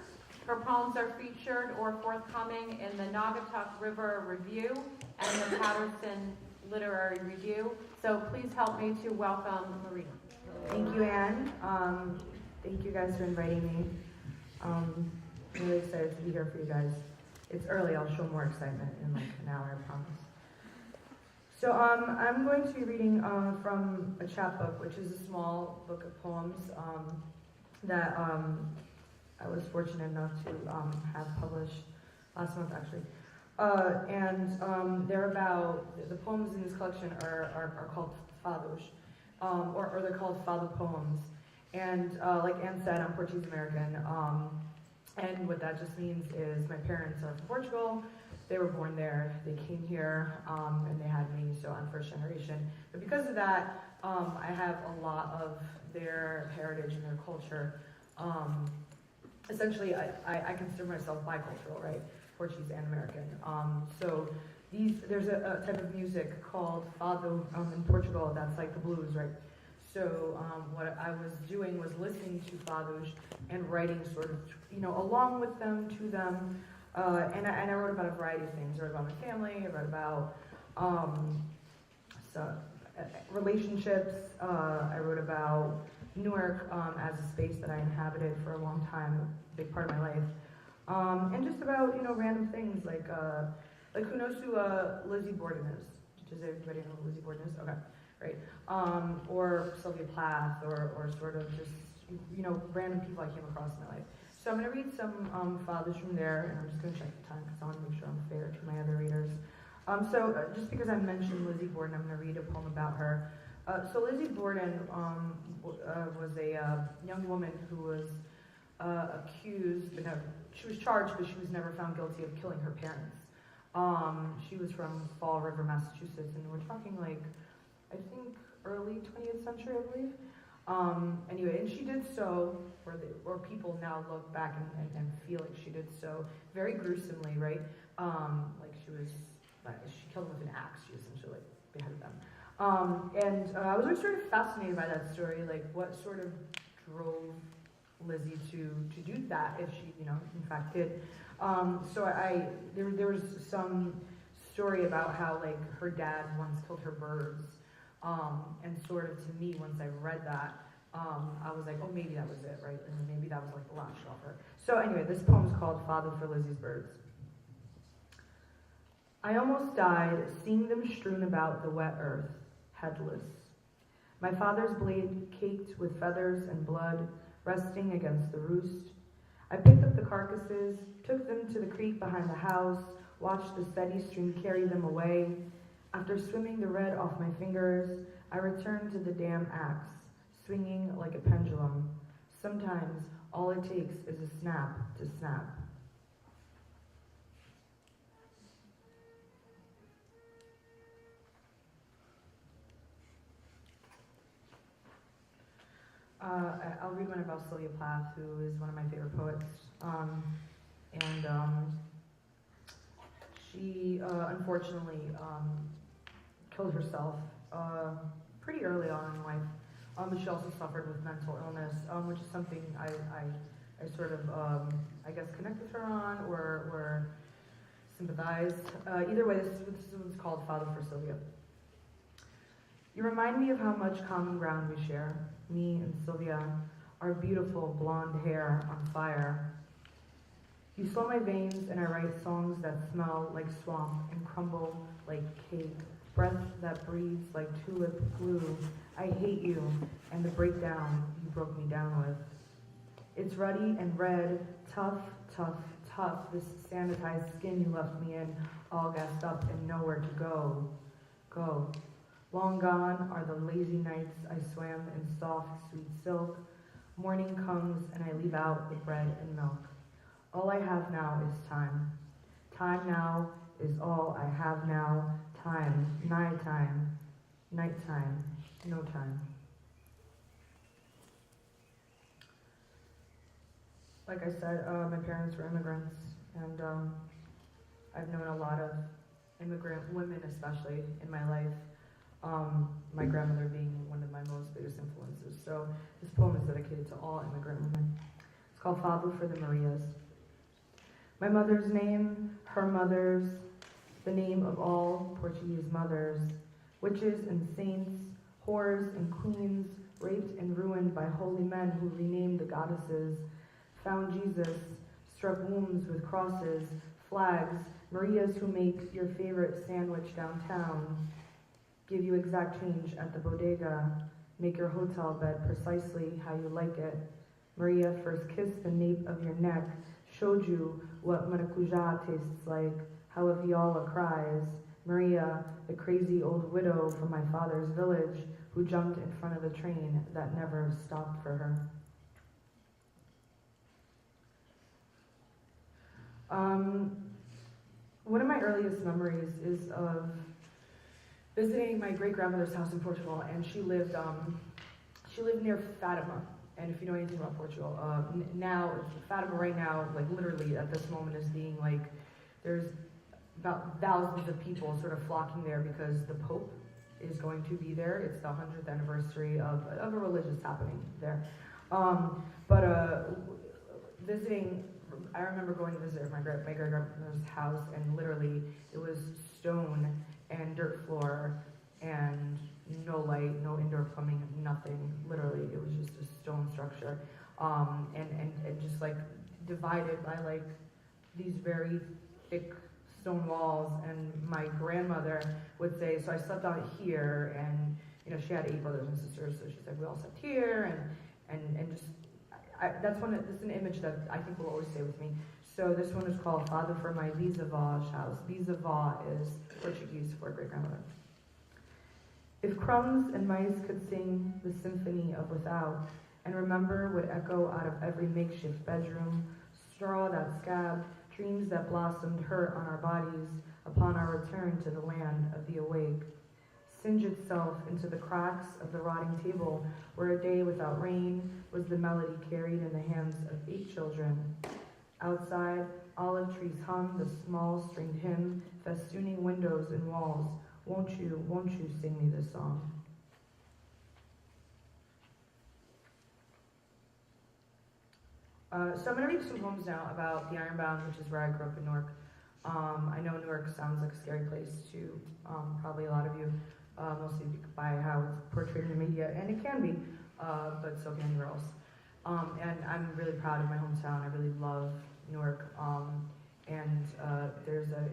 Her poems are featured or forthcoming in the Naugatuck River Review and the Patterson Literary Review. So please help me to welcome Marina. Thank you, Anne. Thank you guys for inviting me. I'm really excited to be here for you guys. It's early, I'll show more excitement in like an hour, I promise. So I'm going to be reading from a chapbook, which is a small book of poems that I was fortunate enough to have published last month, actually. They're about, the poems in this collection are called fados, or they're called fado poems. And like Anne said, I'm Portuguese American, and what that just means is my parents are from Portugal. They were born there, they came here, and they had me, so I'm first generation. But because of that, I have a lot of their heritage and their culture. Essentially, I consider myself bicultural, right? Portuguese and American. There's a type of music called fado in Portugal that's like the blues, right? So what I was doing was listening to fados and writing sort of, along with them, to them. And I wrote about a variety of things. I wrote about my family, I wrote about relationships, I wrote about Newark as a space that I inhabited for a long time, a big part of my life. And just about, random things like who knows who Lizzie Borden is? Does everybody know who Lizzie Borden is? Okay, right. Or Sylvia Plath, or sort of just, random people I came across in my life. So I'm going to read some fathers from there, and I'm just going to check the time because I want to make sure I'm fair to my other readers. Just because I mentioned Lizzie Borden, I'm going to read a poem about her. So Lizzie Borden was a young woman who was accused, she was charged, but she was never found guilty of killing her parents. She was from Fall River, Massachusetts, and we're talking like, I think, early 20th century, I believe. Anyway, and she did so, or people now look back and feel like she did so very gruesomely, right? She killed them with an axe. She essentially beheaded them. I was always sort of fascinated by that story, like what sort of drove Lizzie to do that, if she, in fact did. There was some story about how like her dad once killed her birds, and sort of to me, once I read that, I was like, oh, maybe that was it, right? And maybe that was like the last straw for her. So anyway, this poem's called Father for Lizzie's Birds. I almost died, seeing them strewn about the wet earth, headless. My father's blade caked with feathers and blood, resting against the roost. I picked up the carcasses, took them to the creek behind the house, watched the steady stream carry them away. After swimming the red off my fingers, I returned to the damn axe, swinging like a pendulum. Sometimes all it takes is a snap to snap. I'll read one about Sylvia Plath, who is one of my favorite poets. She unfortunately killed herself pretty early on in life. But she also suffered with mental illness, which is something I sort of, I guess, connect with her on or sympathize. Either way, this one's called Father for Sylvia. You remind me of how much common ground we share, me and Sylvia, our beautiful blonde hair on fire. You slow my veins and I write songs that smell like swamp and crumble like cake, breath that breathes like tulip glue. I hate you and the breakdown you broke me down with. It's ruddy and red, tough, tough, tough, this sanitized skin you left me in, all gassed up and nowhere to go. Go. Long gone are the lazy nights I swam in soft, sweet silk. Morning comes and I leave out the bread and milk. All I have now is time. Time now is all I have now. Time, night time, nighttime, no time. Like I said, my parents were immigrants, and I've known a lot of immigrant women, especially in my life. My grandmother being one of my most biggest influences. So this poem is dedicated to all immigrant women. It's called Fado for the Marias. My mother's name, her mother's, the name of all Portuguese mothers, witches and saints, whores and queens, raped and ruined by holy men who renamed the goddesses, found Jesus, struck wombs with crosses, flags, Marias who make your favorite sandwich downtown. give you exact change at the bodega, make your hotel bed precisely how you like it. Maria first kissed the nape of your neck, showed you what maracuja tastes like, how a viola cries. Maria, the crazy old widow from my father's village, who jumped in front of the train that never stopped for her. One of my earliest memories is of visiting my great-grandmother's house in Portugal, and she lived near Fatima. And if you know anything about Portugal, now Fatima right now, like literally at this moment, is being like, there's about thousands of people sort of flocking there because the Pope is going to be there. It's the 100th anniversary of a religious happening there. Visiting, I remember going to visit my great-grandmother's house, and literally it was stone and dirt floor and no light, no indoor plumbing, nothing. Literally, it was just a stone structure, and just like divided by like these very thick stone walls. And my grandmother would say, so I slept out here, and you know she had 8 brothers and sisters, so she said we all slept here, and just this is an image that I think will always stay with me. So this one is called Father for my bisavó's house. Bisavó is Portuguese for great grandmother. If crumbs and mice could sing the symphony of without, and remember would echo out of every makeshift bedroom, straw that scabbed, dreams that blossomed hurt on our bodies upon our return to the land of the awake, singe itself into the cracks of the rotting table where a day without rain was the melody carried in the hands of 8 children. Outside, olive trees hum the small stringed hymn, festooning windows and walls. Won't you sing me this song? So I'm going to read some poems now about the Ironbound, which is where I grew up in Newark. I know Newark sounds like a scary place to probably a lot of you, mostly by how it's portrayed in the media, and it can be, but so can anywhere else. And I'm really proud of my hometown. I really love Newark, and there's a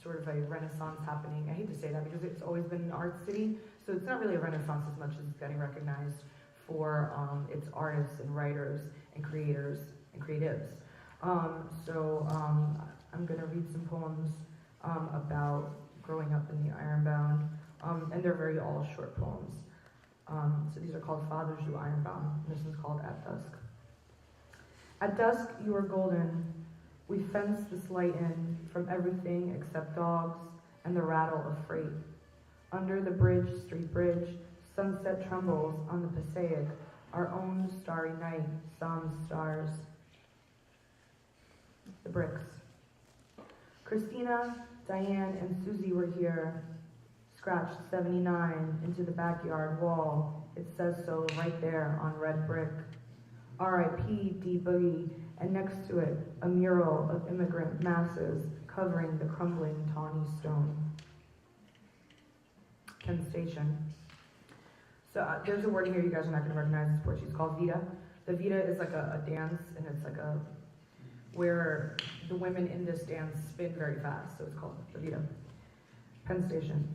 sort of a renaissance happening. I hate to say that because it's always been an art city, so it's not really a renaissance as much as it's getting recognized for its artists and writers and creators and creatives. I'm going to read some poems about growing up in the Ironbound, and they're very all short poems. So these are called Fathers You Ironbound, and this one's called At Dusk. At dusk you are golden. We fence this light in from everything except dogs and the rattle of freight. Under the bridge, street bridge, sunset trembles on the Passaic, our own starry night, sans stars. The bricks. Christina, Diane, and Susie were here. Scratched 79 into the backyard wall. It says so right there on red brick. R.I.P. D. Boogie, and next to it, a mural of immigrant masses covering the crumbling tawny stone. Penn Station. So there's a word here you guys are not going to recognize. It's Portuguese called Vita. The Vita is like a dance, and it's like where the women in this dance spin very fast, so it's called the Vita. Penn Station.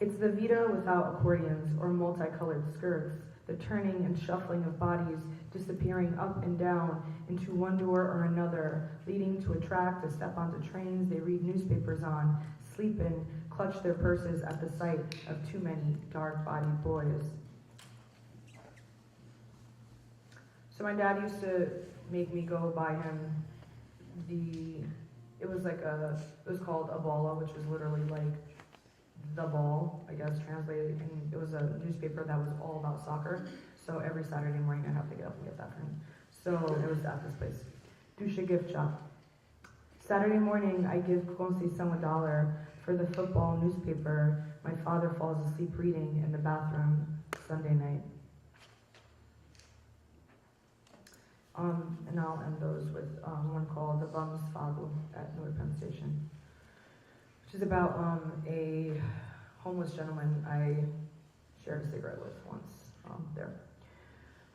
It's the Vita without accordions or multicolored skirts, the turning and shuffling of bodies disappearing up and down into one door or another, leading to a track to step onto trains they read newspapers on, sleep in, clutch their purses at the sight of too many dark-bodied boys. So my dad used to make me go buy him it was called a bola, which was literally like the ball, I guess, translated, and it was a newspaper that was all about soccer. So every Saturday morning I'd have to get up and get that for him. So it was at this place, Dusha Gift Shop. Saturday morning I give Conceição $1 for the football newspaper. My father falls asleep reading in the bathroom Sunday night. And I'll end those with one called The Bum's Fado at Newark Penn Station, which is about a homeless gentleman I shared a cigarette with once there.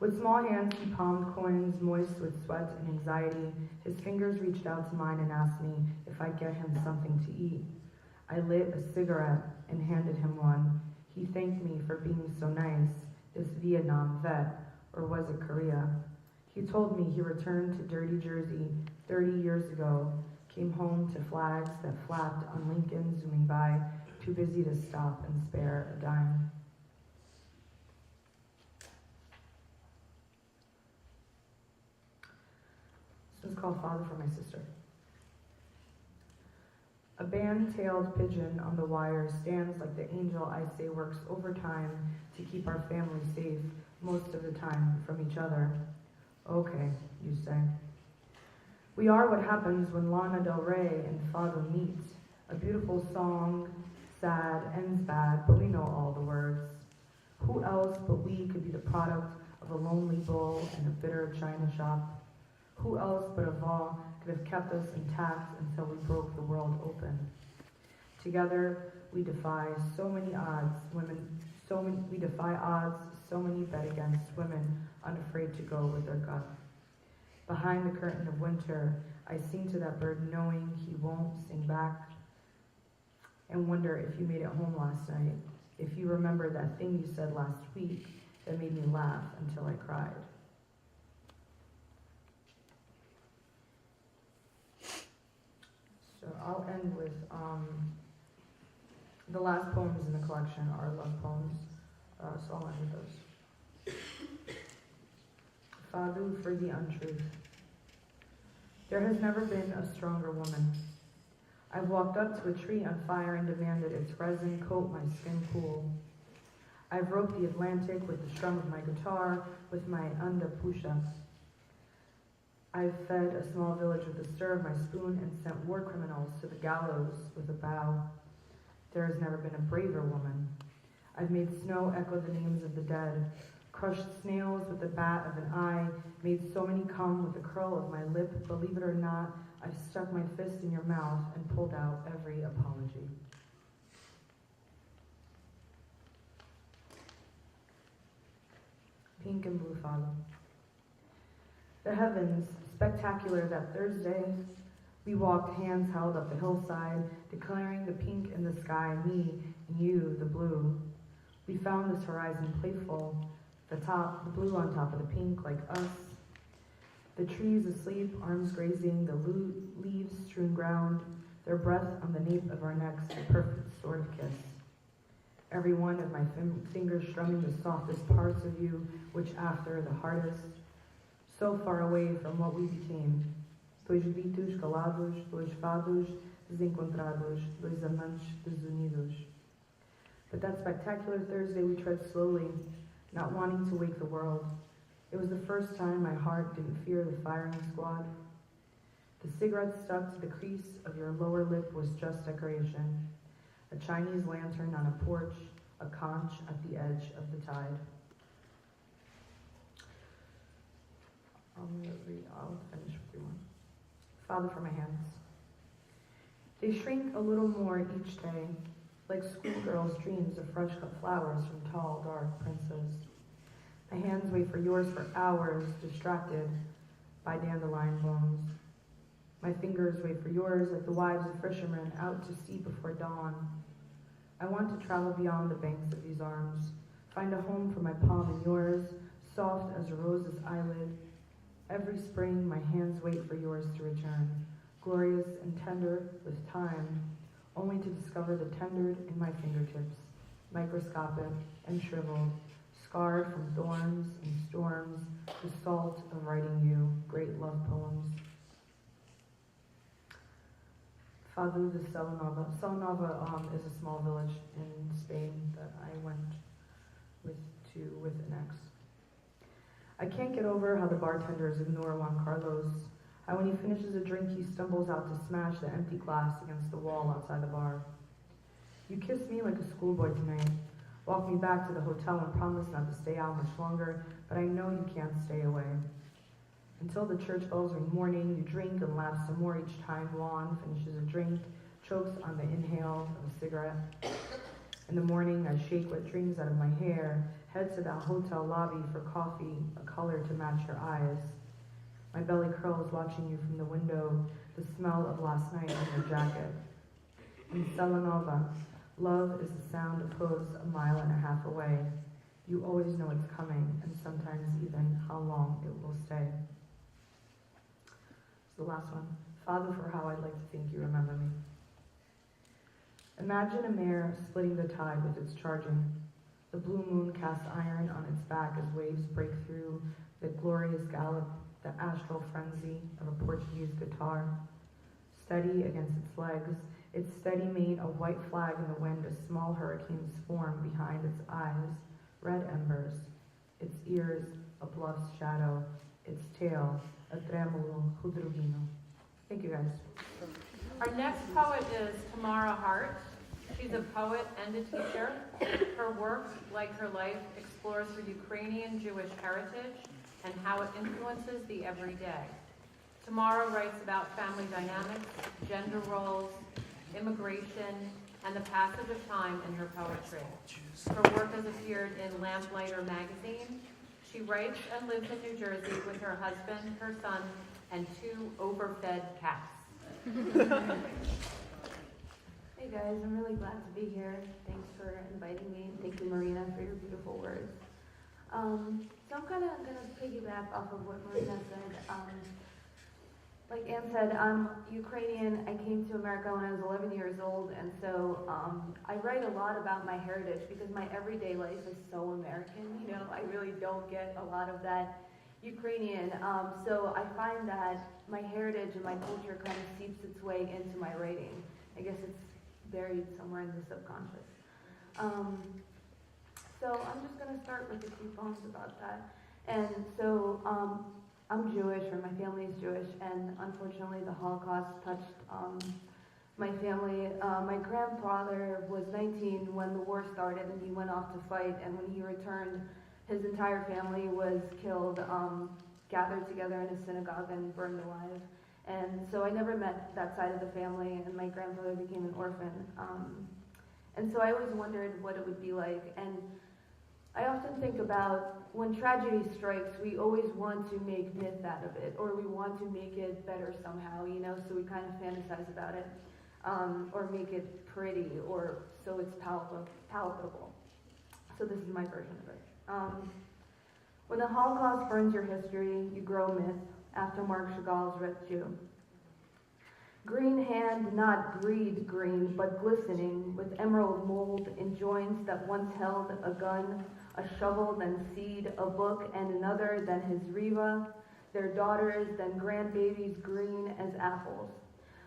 With small hands, he palmed coins moist with sweat and anxiety. His fingers reached out to mine and asked me if I'd get him something to eat. I lit a cigarette and handed him one. He thanked me for being so nice, this Vietnam vet, or was it Korea? He told me he returned to dirty Jersey 30 years ago, came home to flags that flapped on Lincoln zooming by, too busy to stop and spare a dime. This one's called Father for My Sister. A band-tailed pigeon on the wire stands like the angel I say works overtime to keep our family safe most of the time from each other. Okay, you say. We are what happens when Lana Del Rey and Fado meet. A beautiful song, sad, ends bad, but we know all the words. Who else but we could be the product of a lonely bull and a bitter china shop? Who else but Aval could have kept us intact until we broke the world open? Together, we defy so many odds, we defy odds, so many bet against women, unafraid to go with their gut. Behind the curtain of winter, I sing to that bird knowing he won't sing back, and wonder if you made it home last night, if you remember that thing you said last week that made me laugh until I cried. So I'll end with, the last poems in the collection are love poems, so I'll end with those. Fadu for the untruth. There has never been a stronger woman. I've walked up to a tree on fire and demanded its resin coat my skin cool. I've roped the Atlantic with the strum of my guitar, with my anda pusha. I've fed a small village with the stir of my spoon and sent war criminals to the gallows with a bow. There has never been a braver woman. I've made snow echo the names of the dead, crushed snails with the bat of an eye, made so many come with the curl of my lip. Believe it or not, I've stuck my fist in your mouth and pulled out every apology. Pink and blue follow. The heavens, spectacular that Thursday. We walked hands held up the hillside, declaring the pink in the sky, me and you, the blue. We found this horizon playful, the blue on top of the pink, like us. The trees asleep, arms grazing, the leaves strewn ground, their breath on the nape of our necks, a perfect sort of kiss. Every one of my fingers strumming the softest parts of you, which after the hardest, so far away from what we became. Dois gritos calados, dois fados desencontrados, dois amantes desunidos. But that spectacular Thursday we tread slowly, not wanting to wake the world. It was the first time my heart didn't fear the firing squad. The cigarette stuck to the crease of your lower lip was just decoration. A Chinese lantern on a porch, a conch at the edge of the tide. I'll finish with you one. Father for my hands. They shrink a little more each day, like schoolgirls' dreams of fresh cut flowers from tall, dark princes. My hands wait for yours for hours, distracted by dandelion blooms. My fingers wait for yours like the wives of fishermen out to sea before dawn. I want to travel beyond the banks of these arms, find a home for my palm in yours, soft as a rose's eyelid. Every spring, my hands wait for yours to return, glorious and tender with time, only to discover the tendered in my fingertips, microscopic and shriveled, scarred from thorns and storms, the salt of writing you great love poems. Fadu de Salanova. Salanova is a small village in Spain that I went with an ex. I can't get over how the bartenders ignore Juan Carlos, how when he finishes a drink he stumbles out to smash the empty glass against the wall outside the bar. You kissed me like a schoolboy tonight, walked me back to the hotel and promised not to stay out much longer, but I know you can't stay away. Until the church bells ring morning, you drink and laugh some more each time Juan finishes a drink, chokes on the inhale of a cigarette. In the morning, I shake what drings out of my hair, head to the hotel lobby for coffee, a color to match your eyes. My belly curls watching you from the window, the smell of last night in your jacket. In Selanova, love is the sound of hooves a mile and a half away. You always know it's coming, and sometimes even how long it will stay. So the last one. Father, for how I'd like to think you remember me. Imagine a mare splitting the tide with its charging. The blue moon casts iron on its back as waves break through the glorious gallop, the astral frenzy of a Portuguese guitar. Steady against its legs, its steady mane a white flag in the wind, a small hurricane's form behind its eyes, red embers, its ears a bluff's shadow, its tail a tremulo hudrugino. Thank you guys. Our next poet is Tamara Hart. She's a poet and a teacher. Her work, like her life, explores her Ukrainian Jewish heritage and how it influences the everyday. Tamara writes about family dynamics, gender roles, immigration, and the passage of time in her poetry. Her work has appeared in Lamplighter magazine. She writes and lives in New Jersey with her husband, her son, and 2 overfed cats. Hey guys, I'm really glad to be here. Thanks for inviting me. Thank you, Marina, for your beautiful words. So I'm kind of going to piggyback off of what Marina said. Like Anne said, I'm Ukrainian. I came to America when I was 11 years old, and so I write a lot about my heritage because my everyday life is so American. You know, I really don't get a lot of that Ukrainian. So I find that my heritage and my culture kind of seeps its way into my writing. I guess it's buried somewhere in the subconscious. So I'm just going to start with a few poems about that. And so I'm Jewish, or my family is Jewish, and unfortunately the Holocaust touched my family. My grandfather was 19 when the war started, and he went off to fight, and when he returned, his entire family was killed, gathered together in a synagogue and burned alive. And so I never met that side of the family, and my grandfather became an orphan. And so I always wondered what it would be like. And I often think about when tragedy strikes, we always want to make myth out of it, or we want to make it better somehow, you know, so we kind of fantasize about it, or make it pretty, or so it's palatable. So this is my version of it. When the Holocaust burns your history, you grow myth, after Marc Chagall's Red Jew. Green hand, not greed green, but glistening, with emerald mold in joints that once held a gun, a shovel, then seed, a book, and another, then his Riva, their daughters, then grandbabies green as apples.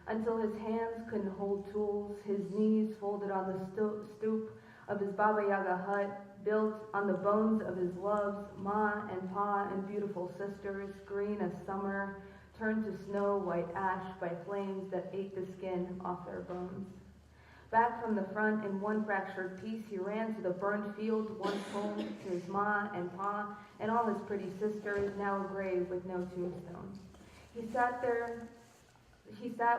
Until his hands couldn't hold tools, his knees folded on the stoop of his Baba Yaga hut, built on the bones of his loves, Ma and Pa and beautiful sisters, green as summer, turned to snow white ash by flames that ate the skin off their bones. Back from the front in one fractured piece, he ran to the burned field, once home to his Ma and Pa and all his pretty sisters, now a grave with no tombstone. He sat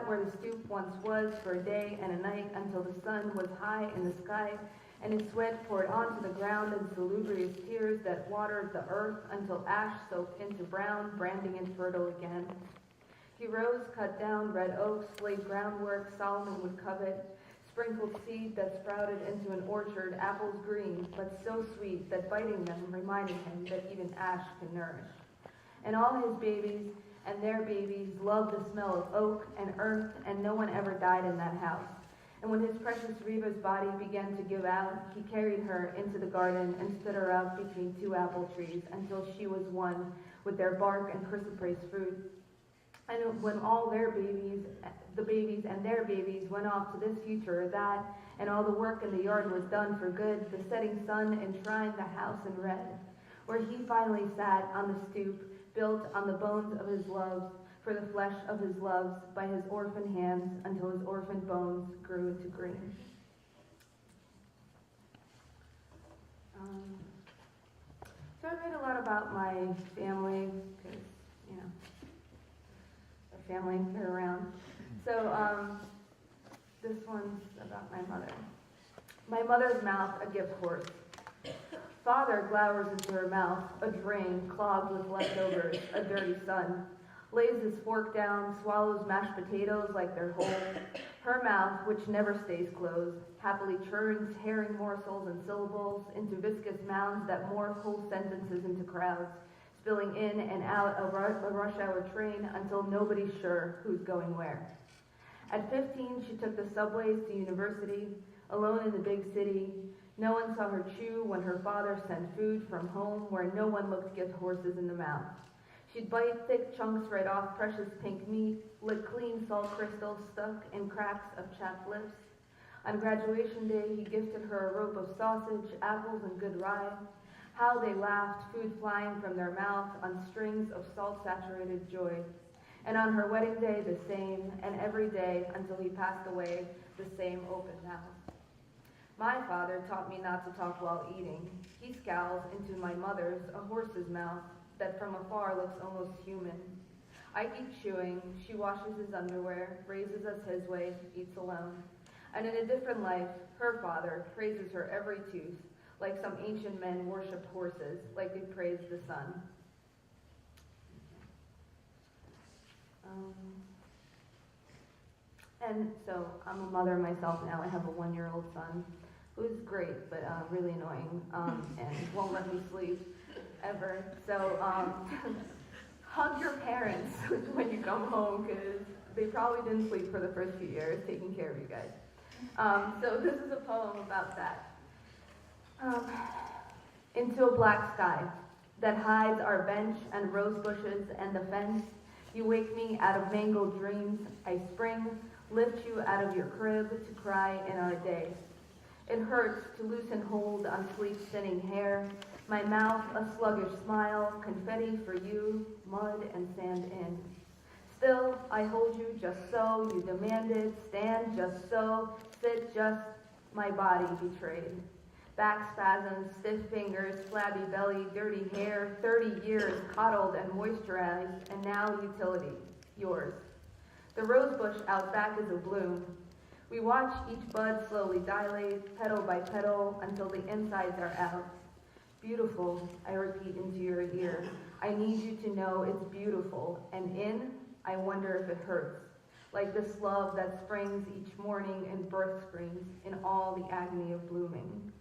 where the stoop once was for a day and a night until the sun was high in the sky, and his sweat poured onto the ground in salubrious tears that watered the earth until ash soaked into brown, branding it fertile again. He rose, cut down red oaks, laid groundwork Solomon would covet, sprinkled seed that sprouted into an orchard, apples green, but so sweet that biting them reminded him that even ash can nourish. And all his babies and their babies loved the smell of oak and earth, and no one ever died in that house. And when his precious Riva's body began to give out, he carried her into the garden and stood her up between 2 apple trees until she was one with their bark and chrysoprase fruit. And when all their babies, the babies and their babies went off to this future or that, and all the work in the yard was done for good, the setting sun enshrined the house in red, where he finally sat on the stoop, built on the bones of his loves, for the flesh of his loves, by his orphan hands, until his orphan bones grew into green. So I read a lot about my family, because, you know, the family, they're around. So this one's about my mother. My mother's mouth, a gift horse. Father glowers into her mouth, a drain clogged with leftovers, a dirty son. Lays his fork down, swallows mashed potatoes like they're whole. Her mouth, which never stays closed, happily churns herring morsels and syllables into viscous mounds that morph whole sentences into crowds, spilling in and out of a rush hour train until nobody's sure who's going where. At 15, she took the subways to university, alone in the big city. No one saw her chew when her father sent food from home where no one looked to get horses in the mouth. She'd bite thick chunks right off precious pink meat, lick clean salt crystals stuck in cracks of chapped lips. On graduation day, he gifted her a rope of sausage, apples, and good rye. How they laughed, food flying from their mouth on strings of salt-saturated joy. And on her wedding day, the same, and every day until he passed away, the same open mouth. My father taught me not to talk while eating. He scowls into my mother's, a horse's mouth, that from afar looks almost human. I keep chewing, she washes his underwear, raises us his way, eats alone. And in a different life, her father praises her every tooth, like some ancient men worshipped horses, like they praised the sun. And so I'm a mother myself now. I have a 1-year-old son who's great, but really annoying, and won't let me sleep ever. So hug your parents when you come home, because they probably didn't sleep for the first few years taking care of you guys. So this is a poem about that. Into a black sky that hides our bench and rose bushes and the fence, you wake me out of mangled dreams. I spring, lift you out of your crib to cry in our day. It hurts to loosen hold on sleep's thinning hair, my mouth a sluggish smile, confetti for you, mud and sand in. Still, I hold you just so, you demanded, stand just so, sit just, my body betrayed. Back spasms, stiff fingers, flabby belly, dirty hair, 30 years coddled and moisturized, and now utility, yours. The rose bush out back is abloom. We watch each bud slowly dilate, petal by petal, until the insides are out. Beautiful, I repeat into your ear. I need you to know it's beautiful, and in, I wonder if it hurts. Like this love that springs each morning in birth screens, in all the agony of blooming.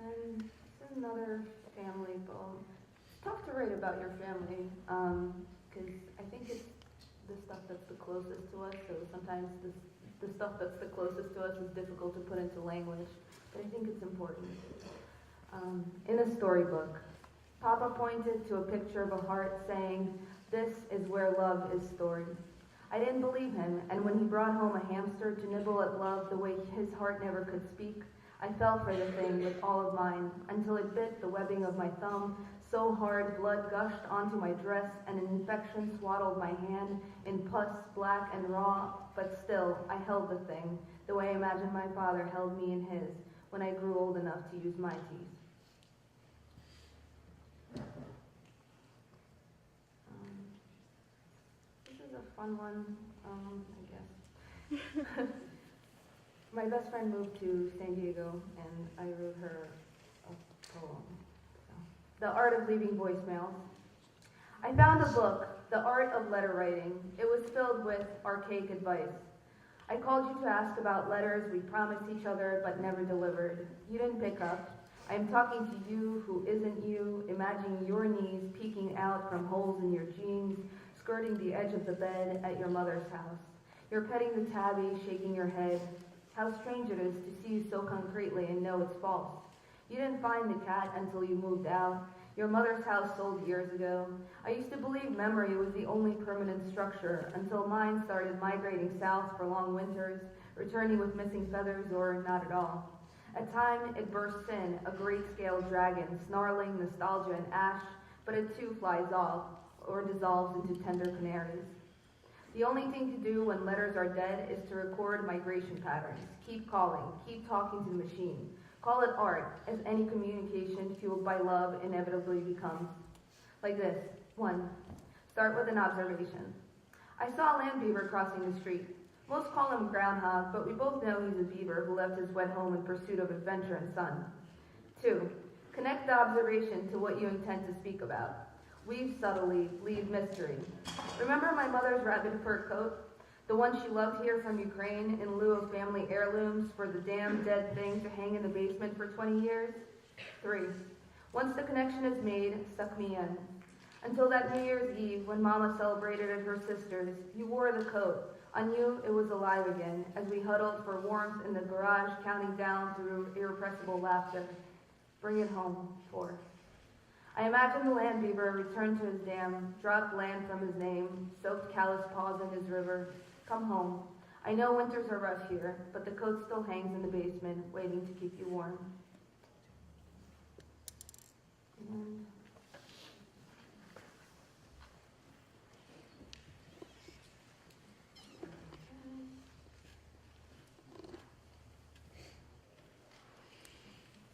And this is another family poem. It's tough to write about your family, because I think it's the stuff that's the closest to us, so sometimes the stuff that's the closest to us is difficult to put into language, but I think it's important. In a storybook, Papa pointed to a picture of a heart saying, "This is where love is stored." I didn't believe him, and when he brought home a hamster to nibble at love the way his heart never could speak, I fell for the thing with all of mine, until it bit the webbing of my thumb so hard blood gushed onto my dress and an infection swaddled my hand in pus, black and raw, but still I held the thing, the way I imagined my father held me in his when I grew old enough to use my teeth. This is a fun one, I guess. My best friend moved to San Diego, and I wrote her a poem. The Art of Leaving Voicemails. I found a book, The Art of Letter Writing. It was filled with archaic advice. I called you to ask about letters we promised each other but never delivered. You didn't pick up. I am talking to you who isn't you, imagining your knees peeking out from holes in your jeans, skirting the edge of the bed at your mother's house. You're petting the tabby, shaking your head. How strange it is to see you so concretely and know it's false. You didn't find the cat until you moved out. Your mother's house sold years ago. I used to believe memory was the only permanent structure until mine started migrating south for long winters, returning with missing feathers or not at all. At time, it bursts in, a great-scale dragon, snarling nostalgia and ash, but it too flies off or dissolves into tender canaries. The only thing to do when letters are dead is to record migration patterns. Keep calling, keep talking to the machine. Call it art, as any communication fueled by love inevitably becomes. Like this. 1. Start with an observation. I saw a land beaver crossing the street. Most call him groundhog, but we both know he's a beaver who left his wet home in pursuit of adventure and sun. 2. Connect the observation to what you intend to speak about. weave subtly, leave mystery. Remember my mother's rabbit fur coat? The one she loved here from Ukraine in lieu of family heirlooms for the damn dead thing to hang in the basement for 20 years? 3. Once the connection is made, suck me in. Until that New Year's Eve, when Mama celebrated at her sister's, you wore the coat. On you, it was alive again, as we huddled for warmth in the garage, counting down through irrepressible laughter. Bring it home, 4. I imagine the land beaver returned to his dam, dropped land from his name, soaked callous paws in his river. Come home. I know winters are rough here, but the coat still hangs in the basement, waiting to keep you warm. And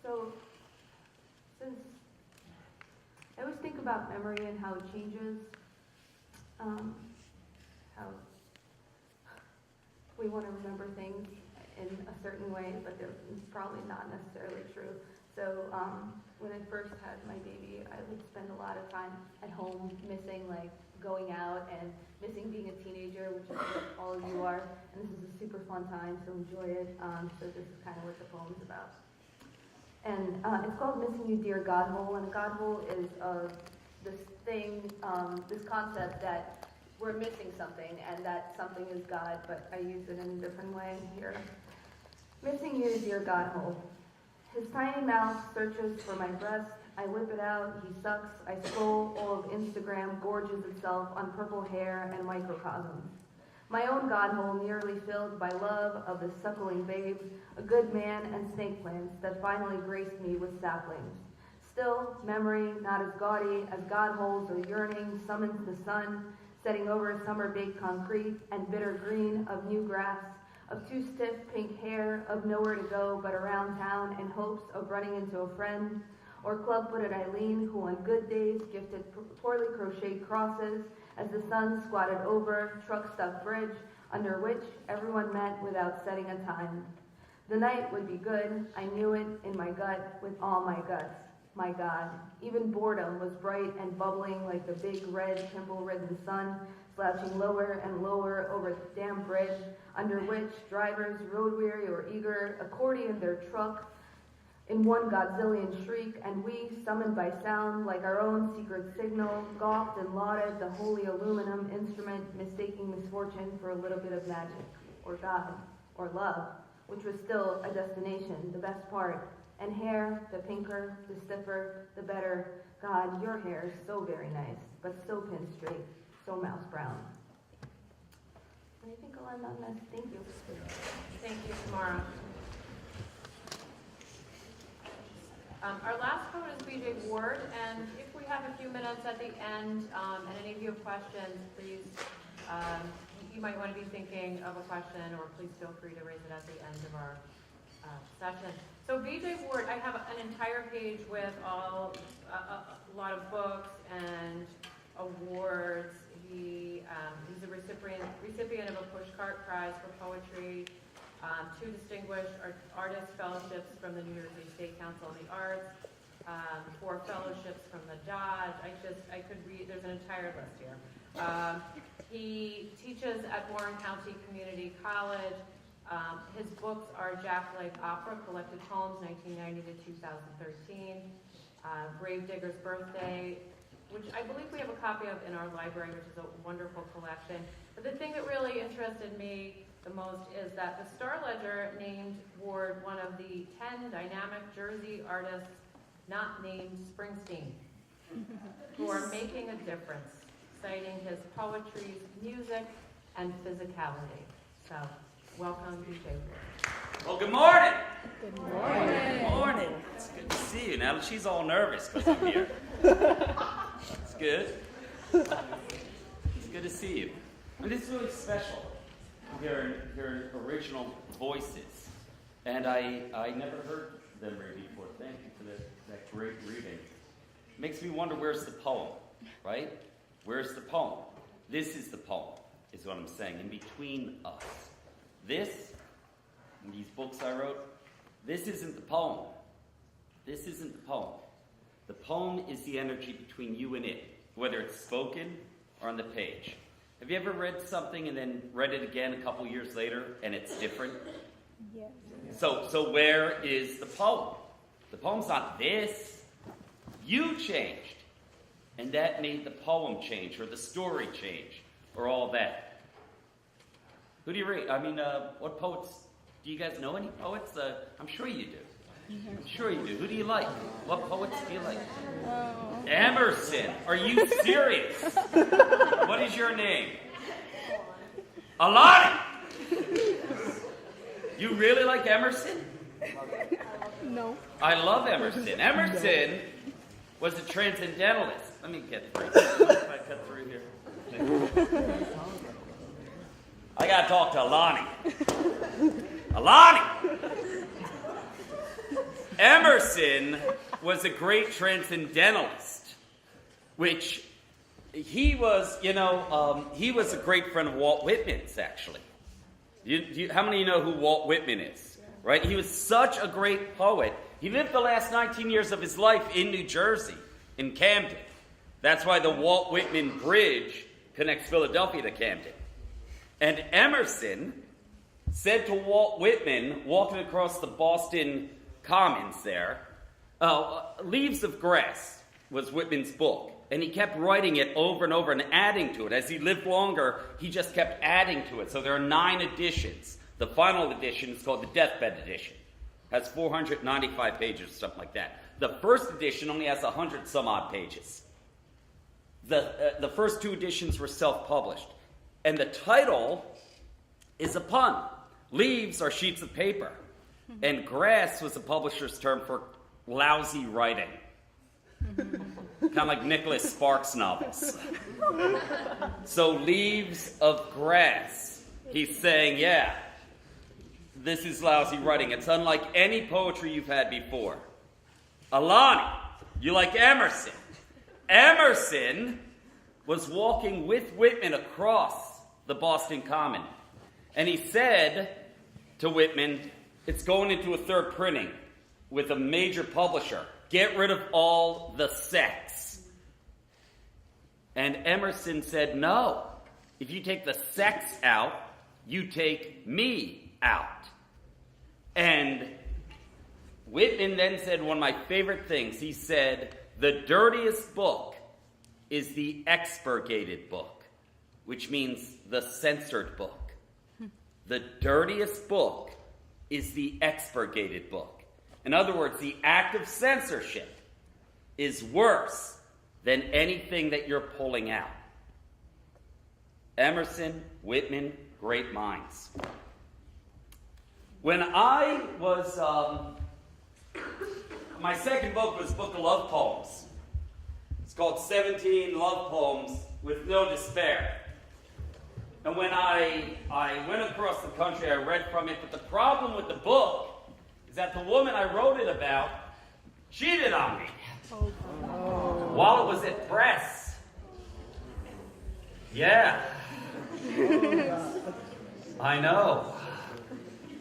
so, since I always think about memory and how it changes, how we want to remember things in a certain way, but they're probably not necessarily true. So when I first had my baby, I would spend a lot of time at home missing like going out and missing being a teenager, which is what all of you are. And this is a super fun time, so enjoy it. So this is kind of what the poem's about. And it's called Missing You, Dear Godhole. And Godhole is this thing, this concept that we're missing something and that something is God, but I use it in a different way here. Missing you, dear Godhole. His tiny mouth searches for my breast. I whip it out, he sucks. I scroll, all of Instagram gorges itself on purple hair and microcosms. My own Godhole nearly filled by love of the suckling babe, a good man and snake plants that finally graced me with saplings. Still, memory, not as gaudy as Godholes or yearning, summons the sun, setting over summer-baked concrete and bitter green of new grass, of too stiff pink hair, of nowhere to go but around town in hopes of running into a friend, or club-footed Eileen who on good days gifted poorly crocheted crosses as the sun squatted over truck-stuck bridge under which everyone met without setting a time. The night would be good, I knew it in my gut with all my guts. My God, even boredom was bright and bubbling like the big red pimple-ridden sun slouching lower and lower over the damn bridge under which drivers, road-weary or eager, accordioned their truck in one godzillion shriek, and we, summoned by sound like our own secret signal, gawked and lauded the holy aluminum instrument, mistaking misfortune for a little bit of magic, or God, or love, which was still a destination, the best part. And hair, the pinker, the stiffer, the better. God, your hair is so very nice, but so pin straight, so mouse brown. And I think I'll end on this. Thank you. Thank you, Tamara. Our last poet is B.J. Ward, and if we have a few minutes at the end, and any of you have questions, please, you might want to be thinking of a question, or please feel free to raise it at the end of our session. So B.J. Ward, I have an entire page with a lot of books and awards. He's a recipient of a Pushcart Prize for Poetry, 2 distinguished artist fellowships from the New Jersey State Council on the Arts, 4 fellowships from the Dodge. I could read, there's an entire list here. He teaches at Warren County Community College. His books are Jack Lake Opera, Collected Poems, 1990 to 2013, Gravedigger's Birthday, which I believe we have a copy of in our library, which is a wonderful collection. But the thing that really interested me the most is that the Star Ledger named Ward one of the 10 dynamic Jersey artists not named Springsteen, who are making a difference, citing his poetry's music and physicality. So, welcome, B.J. Ward. Well, good morning. Good morning. Good morning. It's good to see you. Now she's all nervous because I'm here. It's good. It's good to see you. And this is really special. Hearing original voices, and I never heard them read before. Thank you for that great reading. Makes me wonder, where's the poem, right? Where's the poem? This is the poem, is what I'm saying. In between us, this and these books I wrote, this isn't the poem. This isn't the poem. The poem is the energy between you and it. whether it's spoken or on the page. Have you ever read something and then read it again a couple years later and it's different? Yeah. So where is the poem? The poem's not this. You changed. And that made the poem change, or the story change, or all that. Who do you read? I mean, what poets? Do you guys know any poets? I'm sure you do. I'm sure you do. Who do you like? What poets do you like? Emerson. Are you serious? What is your name? Alani. You really like Emerson? No. I love Emerson. Emerson was a transcendentalist. Let me get through. If I cut through here. I gotta talk to Alani. Alani! Emerson was a great transcendentalist, which he was, he was a great friend of Walt Whitman's, actually. How many of you know who Walt Whitman is? Right? He was such a great poet. He lived the last 19 years of his life in New Jersey, in Camden. That's why the Walt Whitman Bridge connects Philadelphia to Camden. And Emerson said to Walt Whitman, walking across the Boston Commons there, Leaves of Grass was Whitman's book. And he kept writing it over and over and adding to it. As he lived longer, he just kept adding to it. So there are 9 editions. The final edition is called the Deathbed Edition. It has 495 pages, something like that. The first edition only has 100 some odd pages. The first 2 editions were self-published. And the title is a pun. Leaves are sheets of paper. And grass was the publisher's term for lousy writing. Kind of like Nicholas Sparks novels. So Leaves of Grass. He's saying, yeah, this is lousy writing. It's unlike any poetry you've had before. Alani, you like Emerson. Emerson was walking with Whitman across the Boston Common. And he said to Whitman, it's going into a 3rd printing with a major publisher. Get rid of all the sex. And Emerson said, no. If you take the sex out, you take me out. And Whitman then said one of my favorite things. He said, the dirtiest book is the expurgated book, which means the censored book. The dirtiest book is the expurgated book. In other words, the act of censorship is worse than anything that you're pulling out. Emerson, Whitman, great minds. When I was, my second book was a book of love poems. It's called 17 Love Poems with No Despair. And when I went across the country, I read from it, but the problem with the book is that the woman I wrote it about cheated on me while it was at press. Yeah. I know.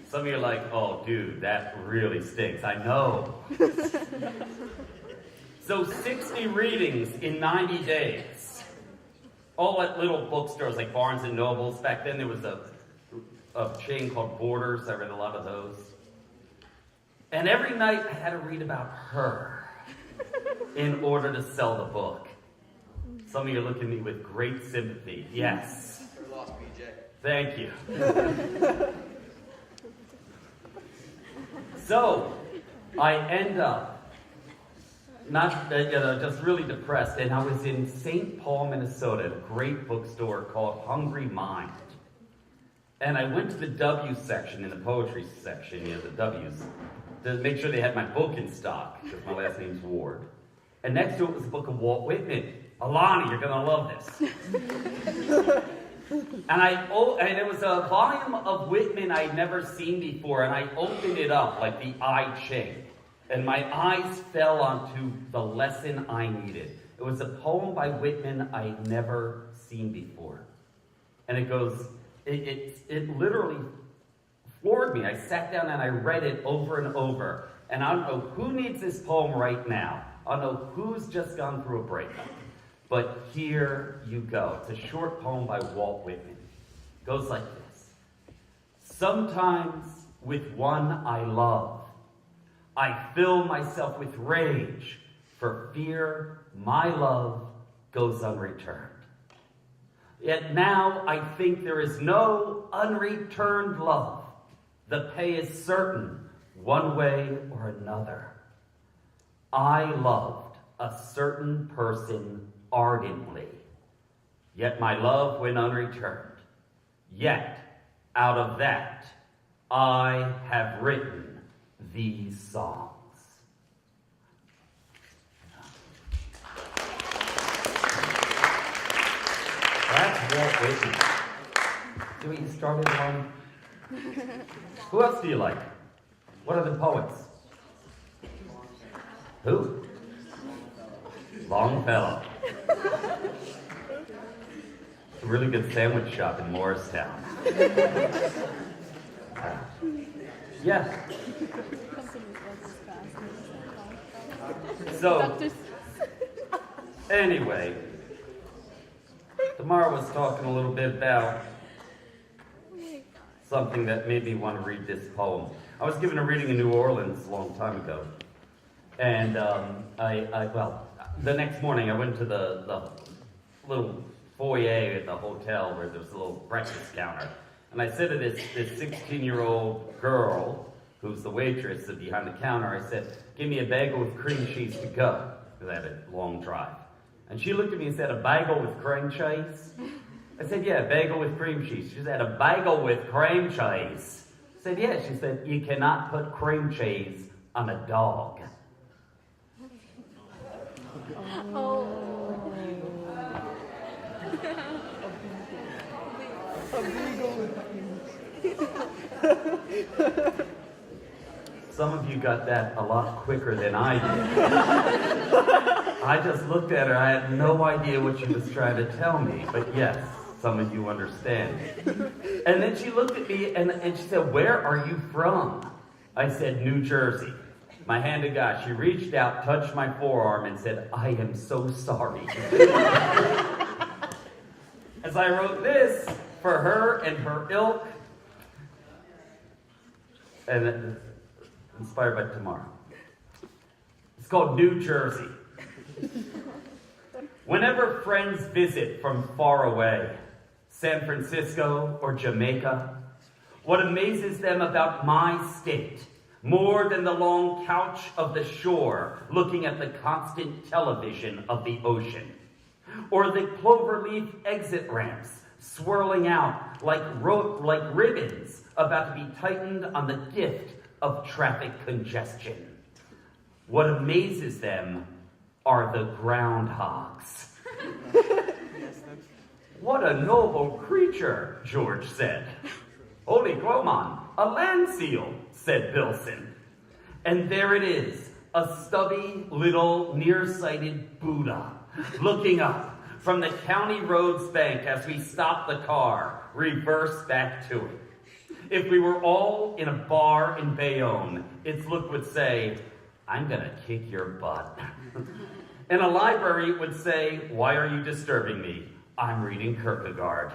Some of you are like, oh, dude, that really stinks. I know. So 60 readings in 90 days. All at little bookstores like Barnes and Nobles. Back then there was a chain called Borders. I read a lot of those. And every night I had to read about her in order to sell the book. Some of you are looking at me with great sympathy. Yes. We're lost, BJ. Thank you. So, I end up just really depressed, and I was in St. Paul, Minnesota, a great bookstore called Hungry Mind. And I went to the W section in the poetry section, the W's, to make sure they had my book in stock, because my last name's Ward. And next to it was a book of Walt Whitman. Alani, you're going to love this. And it was a volume of Whitman I'd never seen before, and I opened it up like the I Ching. And my eyes fell onto the lesson I needed. It was a poem by Whitman I'd never seen before. And it goes, it literally floored me. I sat down and I read it over and over. And I don't know who needs this poem right now. I don't know who's just gone through a breakup. but here you go. It's a short poem by Walt Whitman. It goes like this. Sometimes with one I love, I fill myself with rage for fear my love goes unreturned. Yet now I think there is no unreturned love. The pay is certain, one way or another. I loved a certain person ardently, yet my love went unreturned. Yet, out of that, I have written these songs. That's Walt Whitman. See what you started on? Who else do you like? What are the poets? Who? Longfellow. A really good sandwich shop in Morristown. Yeah. So, anyway, Tamara was talking a little bit about something that made me want to read this poem. I was given a reading in New Orleans a long time ago. And the next morning I went to the little foyer at the hotel where there's a little breakfast counter. And I said to this 16-year-old girl, who's the waitress behind the counter, I said, give me a bagel with cream cheese to go, because I had a long drive. And she looked at me and said, a bagel with cream cheese? I said, yeah, a bagel with cream cheese. She said, a bagel with cream cheese? I said, yeah. She said, you cannot put cream cheese on a dog. Some of you got that a lot quicker than I did. I just looked at her. I had no idea what she was trying to tell me. But yes, some of you understand. And then she looked at me and she said, where are you from? I said, New Jersey. My hand to God. She reached out, touched my forearm, and said, I am so sorry. As I wrote this for her and her ilk, and inspired by Tamara. It's called New Jersey. Whenever friends visit from far away, San Francisco or Jamaica, what amazes them about my state, more than the long couch of the shore looking at the constant television of the ocean, or the cloverleaf exit ramps swirling out like ribbons about to be tightened on the gift of traffic congestion. What amazes them are the groundhogs. What a noble creature, George said. Holy Groman, a land seal, said Bilson. And there it is, a stubby little nearsighted Buddha, looking up from the county road's bank as we stop the car, reverse back to it. If we were all in a bar in Bayonne, its look would say, I'm gonna kick your butt. And a library would say, why are you disturbing me? I'm reading Kierkegaard.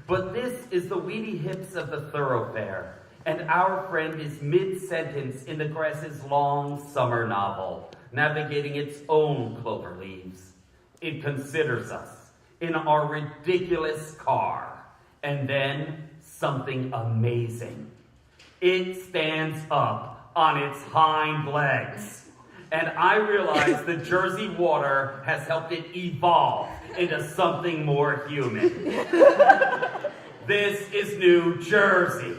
But this is the weedy hips of the thoroughfare, and our friend is mid-sentence in the grass's long summer novel, navigating its own clover leaves. It considers us in our ridiculous car, and then something amazing. It stands up on its hind legs, and I realize the Jersey water has helped it evolve into something more human. This is New Jersey.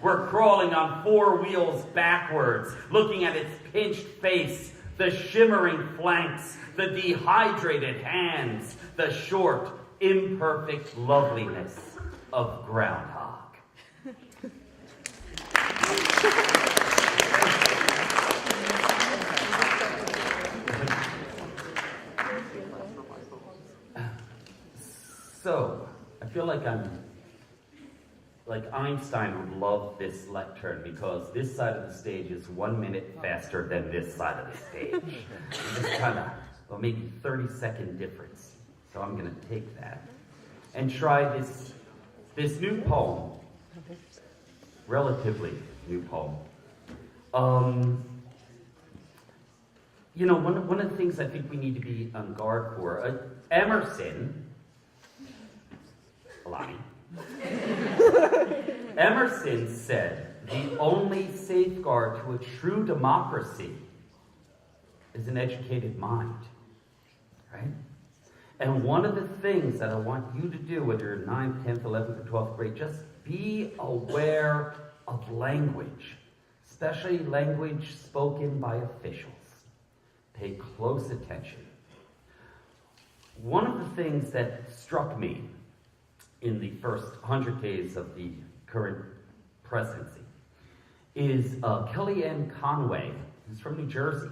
We're crawling on four wheels backwards, looking at its pinched face, the shimmering flanks, the dehydrated hands, the short, imperfect loveliness of groundhog. So, I feel like Einstein would love this lectern because this side of the stage is 1 minute faster than this side of the stage. Just kind of, well, maybe 30-second difference. So I'm going to take that and try this new poem, relatively new poem. You know, one of the things I think we need to be on guard for, Emerson, Alani, Emerson said, the only safeguard to a true democracy is an educated mind, right? And one of the things that I want you to do, whether you're 9th, 10th, 11th, or 12th grade, just be aware of language, especially language spoken by officials. Pay close attention. One of the things that struck me in the first 100 days of the current presidency is Kellyanne Conway, who's from New Jersey,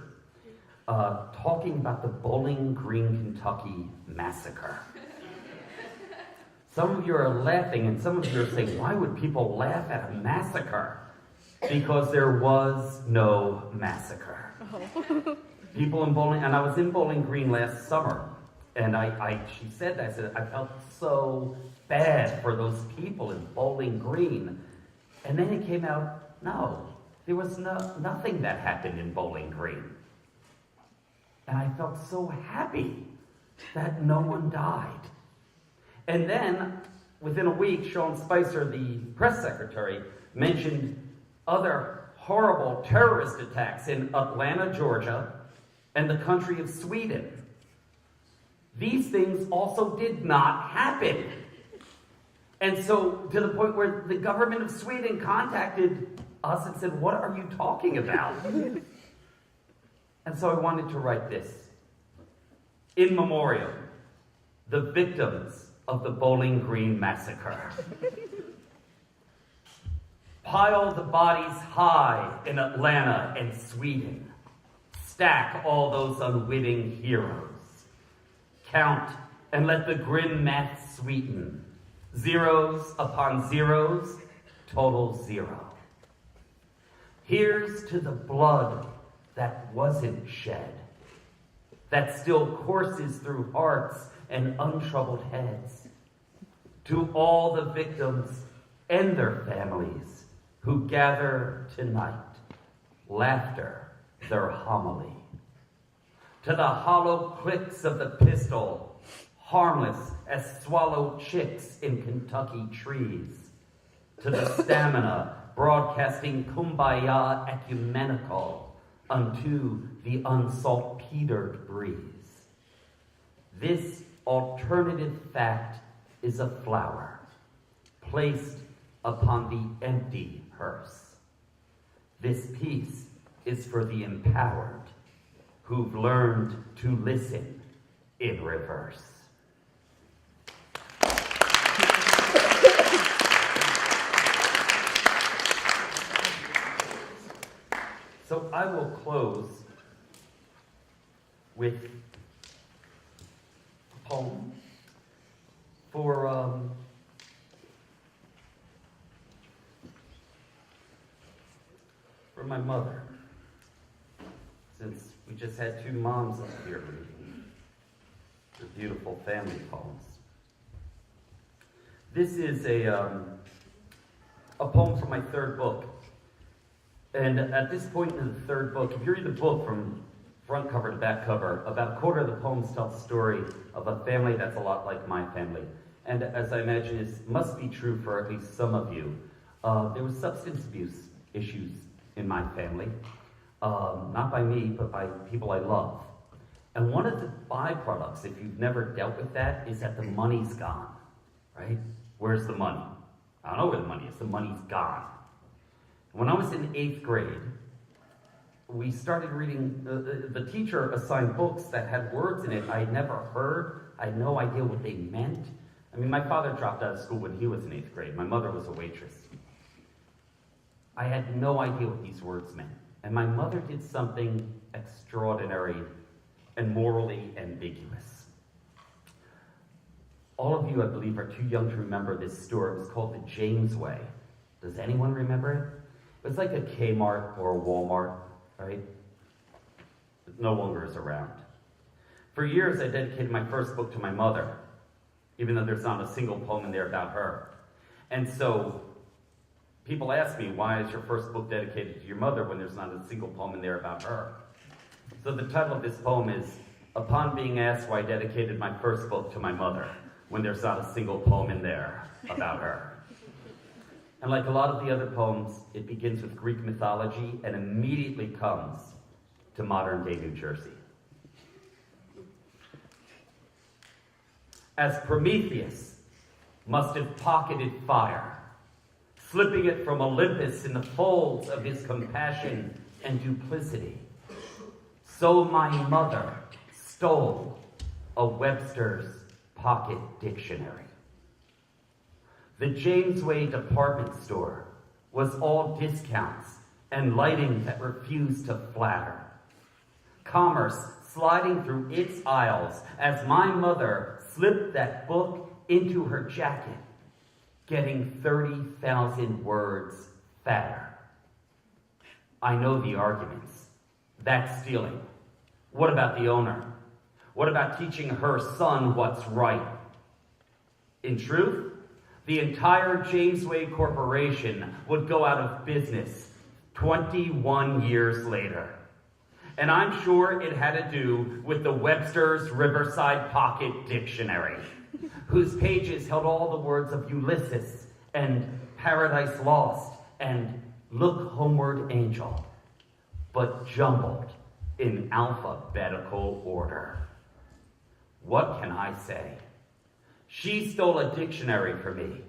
talking about the Bowling Green, Kentucky massacre. Some of you are laughing, and some of you are saying, why would people laugh at a massacre? Because there was no massacre. People in Bowling, and I was in Bowling Green last summer, and she said that, I said, I felt so bad for those people in Bowling Green. And then it came out, no, there was nothing that happened in Bowling Green. And I felt so happy that no one died. And then, within a week, Sean Spicer, the press secretary, mentioned other horrible terrorist attacks in Atlanta, Georgia, and the country of Sweden. These things also did not happen. And so, to the point where the government of Sweden contacted us and said, what are you talking about? And so I wanted to write this. In memoriam, the victims of the Bowling Green massacre. Pile the bodies high in Atlanta and Sweden. Stack all those unwitting heroes. Count and let the grim math sweeten. Zeros upon zeros, total zero. Here's to the blood that wasn't shed, that still courses through hearts and untroubled heads. To all the victims and their families who gather tonight, laughter their homily. To the hollow clicks of the pistol, harmless as swallowed chicks in Kentucky trees. To the stamina broadcasting kumbaya ecumenical unto the unsaltpetered breeze. This alternative fact is a flower placed upon the empty hearse. This piece is for the empowered who've learned to listen in reverse. So I will close with a poem for my mother, since we just had two moms up here reading the beautiful family poems. This is a poem from my third book. And at this point in the third book, if you read the book from front cover to back cover, about a quarter of the poems tell the story of a family that's a lot like my family. And as I imagine it must be true for at least some of you, there was substance abuse issues in my family. Not by me, but by people I love. And one of the byproducts, if you've never dealt with that, is that the money's gone, right? Where's the money? I don't know where the money is. The money's gone. When I was in 8th grade, we started reading, the teacher assigned books that had words in it I had never heard. I had no idea what they meant. I mean, my father dropped out of school when he was in 8th grade. My mother was a waitress. I had no idea what these words meant. And my mother did something extraordinary and morally ambiguous. All of you, I believe, are too young to remember this store. It was called the James Way. Does anyone remember it? It was like a Kmart or a Walmart, right? It no longer is around. For years, I dedicated my first book to my mother, even though there's not a single poem in there about her. And so people ask me, why is your first book dedicated to your mother when there's not a single poem in there about her? So the title of this poem is, Upon Being Asked Why I Dedicated My First Book to My Mother, when there's not a single poem in there about her. And like a lot of the other poems, it begins with Greek mythology and immediately comes to modern-day New Jersey. As Prometheus must have pocketed fire, slipping it from Olympus in the folds of his compassion and duplicity, so my mother stole a Webster's pocket dictionary. The Jamesway department store was all discounts and lighting that refused to flatter. Commerce sliding through its aisles as my mother slipped that book into her jacket, getting 30,000 words fatter. I know the arguments. That's stealing. What about the owner? What about teaching her son what's right? In truth, the entire Jamesway Corporation would go out of business 21 years later. And I'm sure it had to do with the Webster's Riverside Pocket Dictionary, whose pages held all the words of Ulysses and Paradise Lost and Look Homeward Angel, but jumbled in alphabetical order. What can I say? She stole a dictionary from me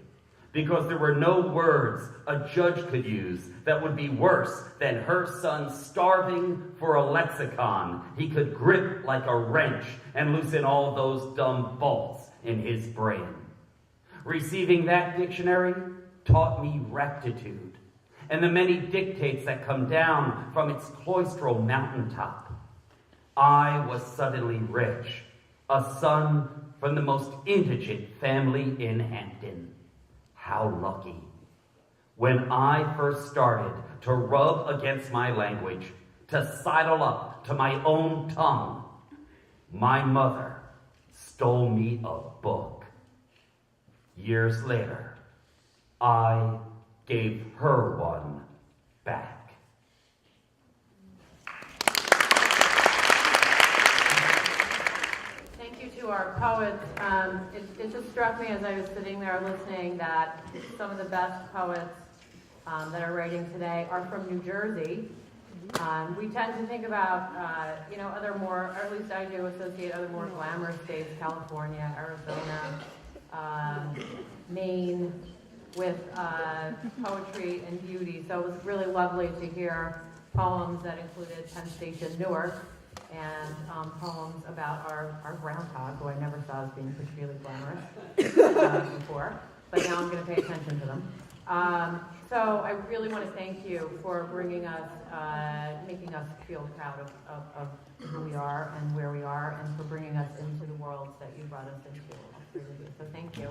because there were no words a judge could use that would be worse than her son starving for a lexicon he could grip like a wrench and loosen all those dumb bolts in his brain. Receiving that dictionary taught me rectitude and the many dictates that come down from its cloistral mountaintop. I was suddenly rich, a son from the most indigent family in Hampton. How lucky. When I first started to rub against my language, to sidle up to my own tongue, my mother stole me a book. Years later, I gave her one back. To our poets, it just struck me as I was sitting there listening that some of the best poets that are writing today are from New Jersey. We tend to think about, other more, or at least I do associate other more glamorous states, California, Arizona, Maine, with poetry and beauty. So it was really lovely to hear poems that included Penn Station, Newark, and poems about our groundhog, who I never saw as being particularly glamorous before, but now I'm going to pay attention to them. So I really want to thank you for bringing us, making us feel proud of who we are and where we are, and for bringing us into the worlds that you brought us into. So thank you.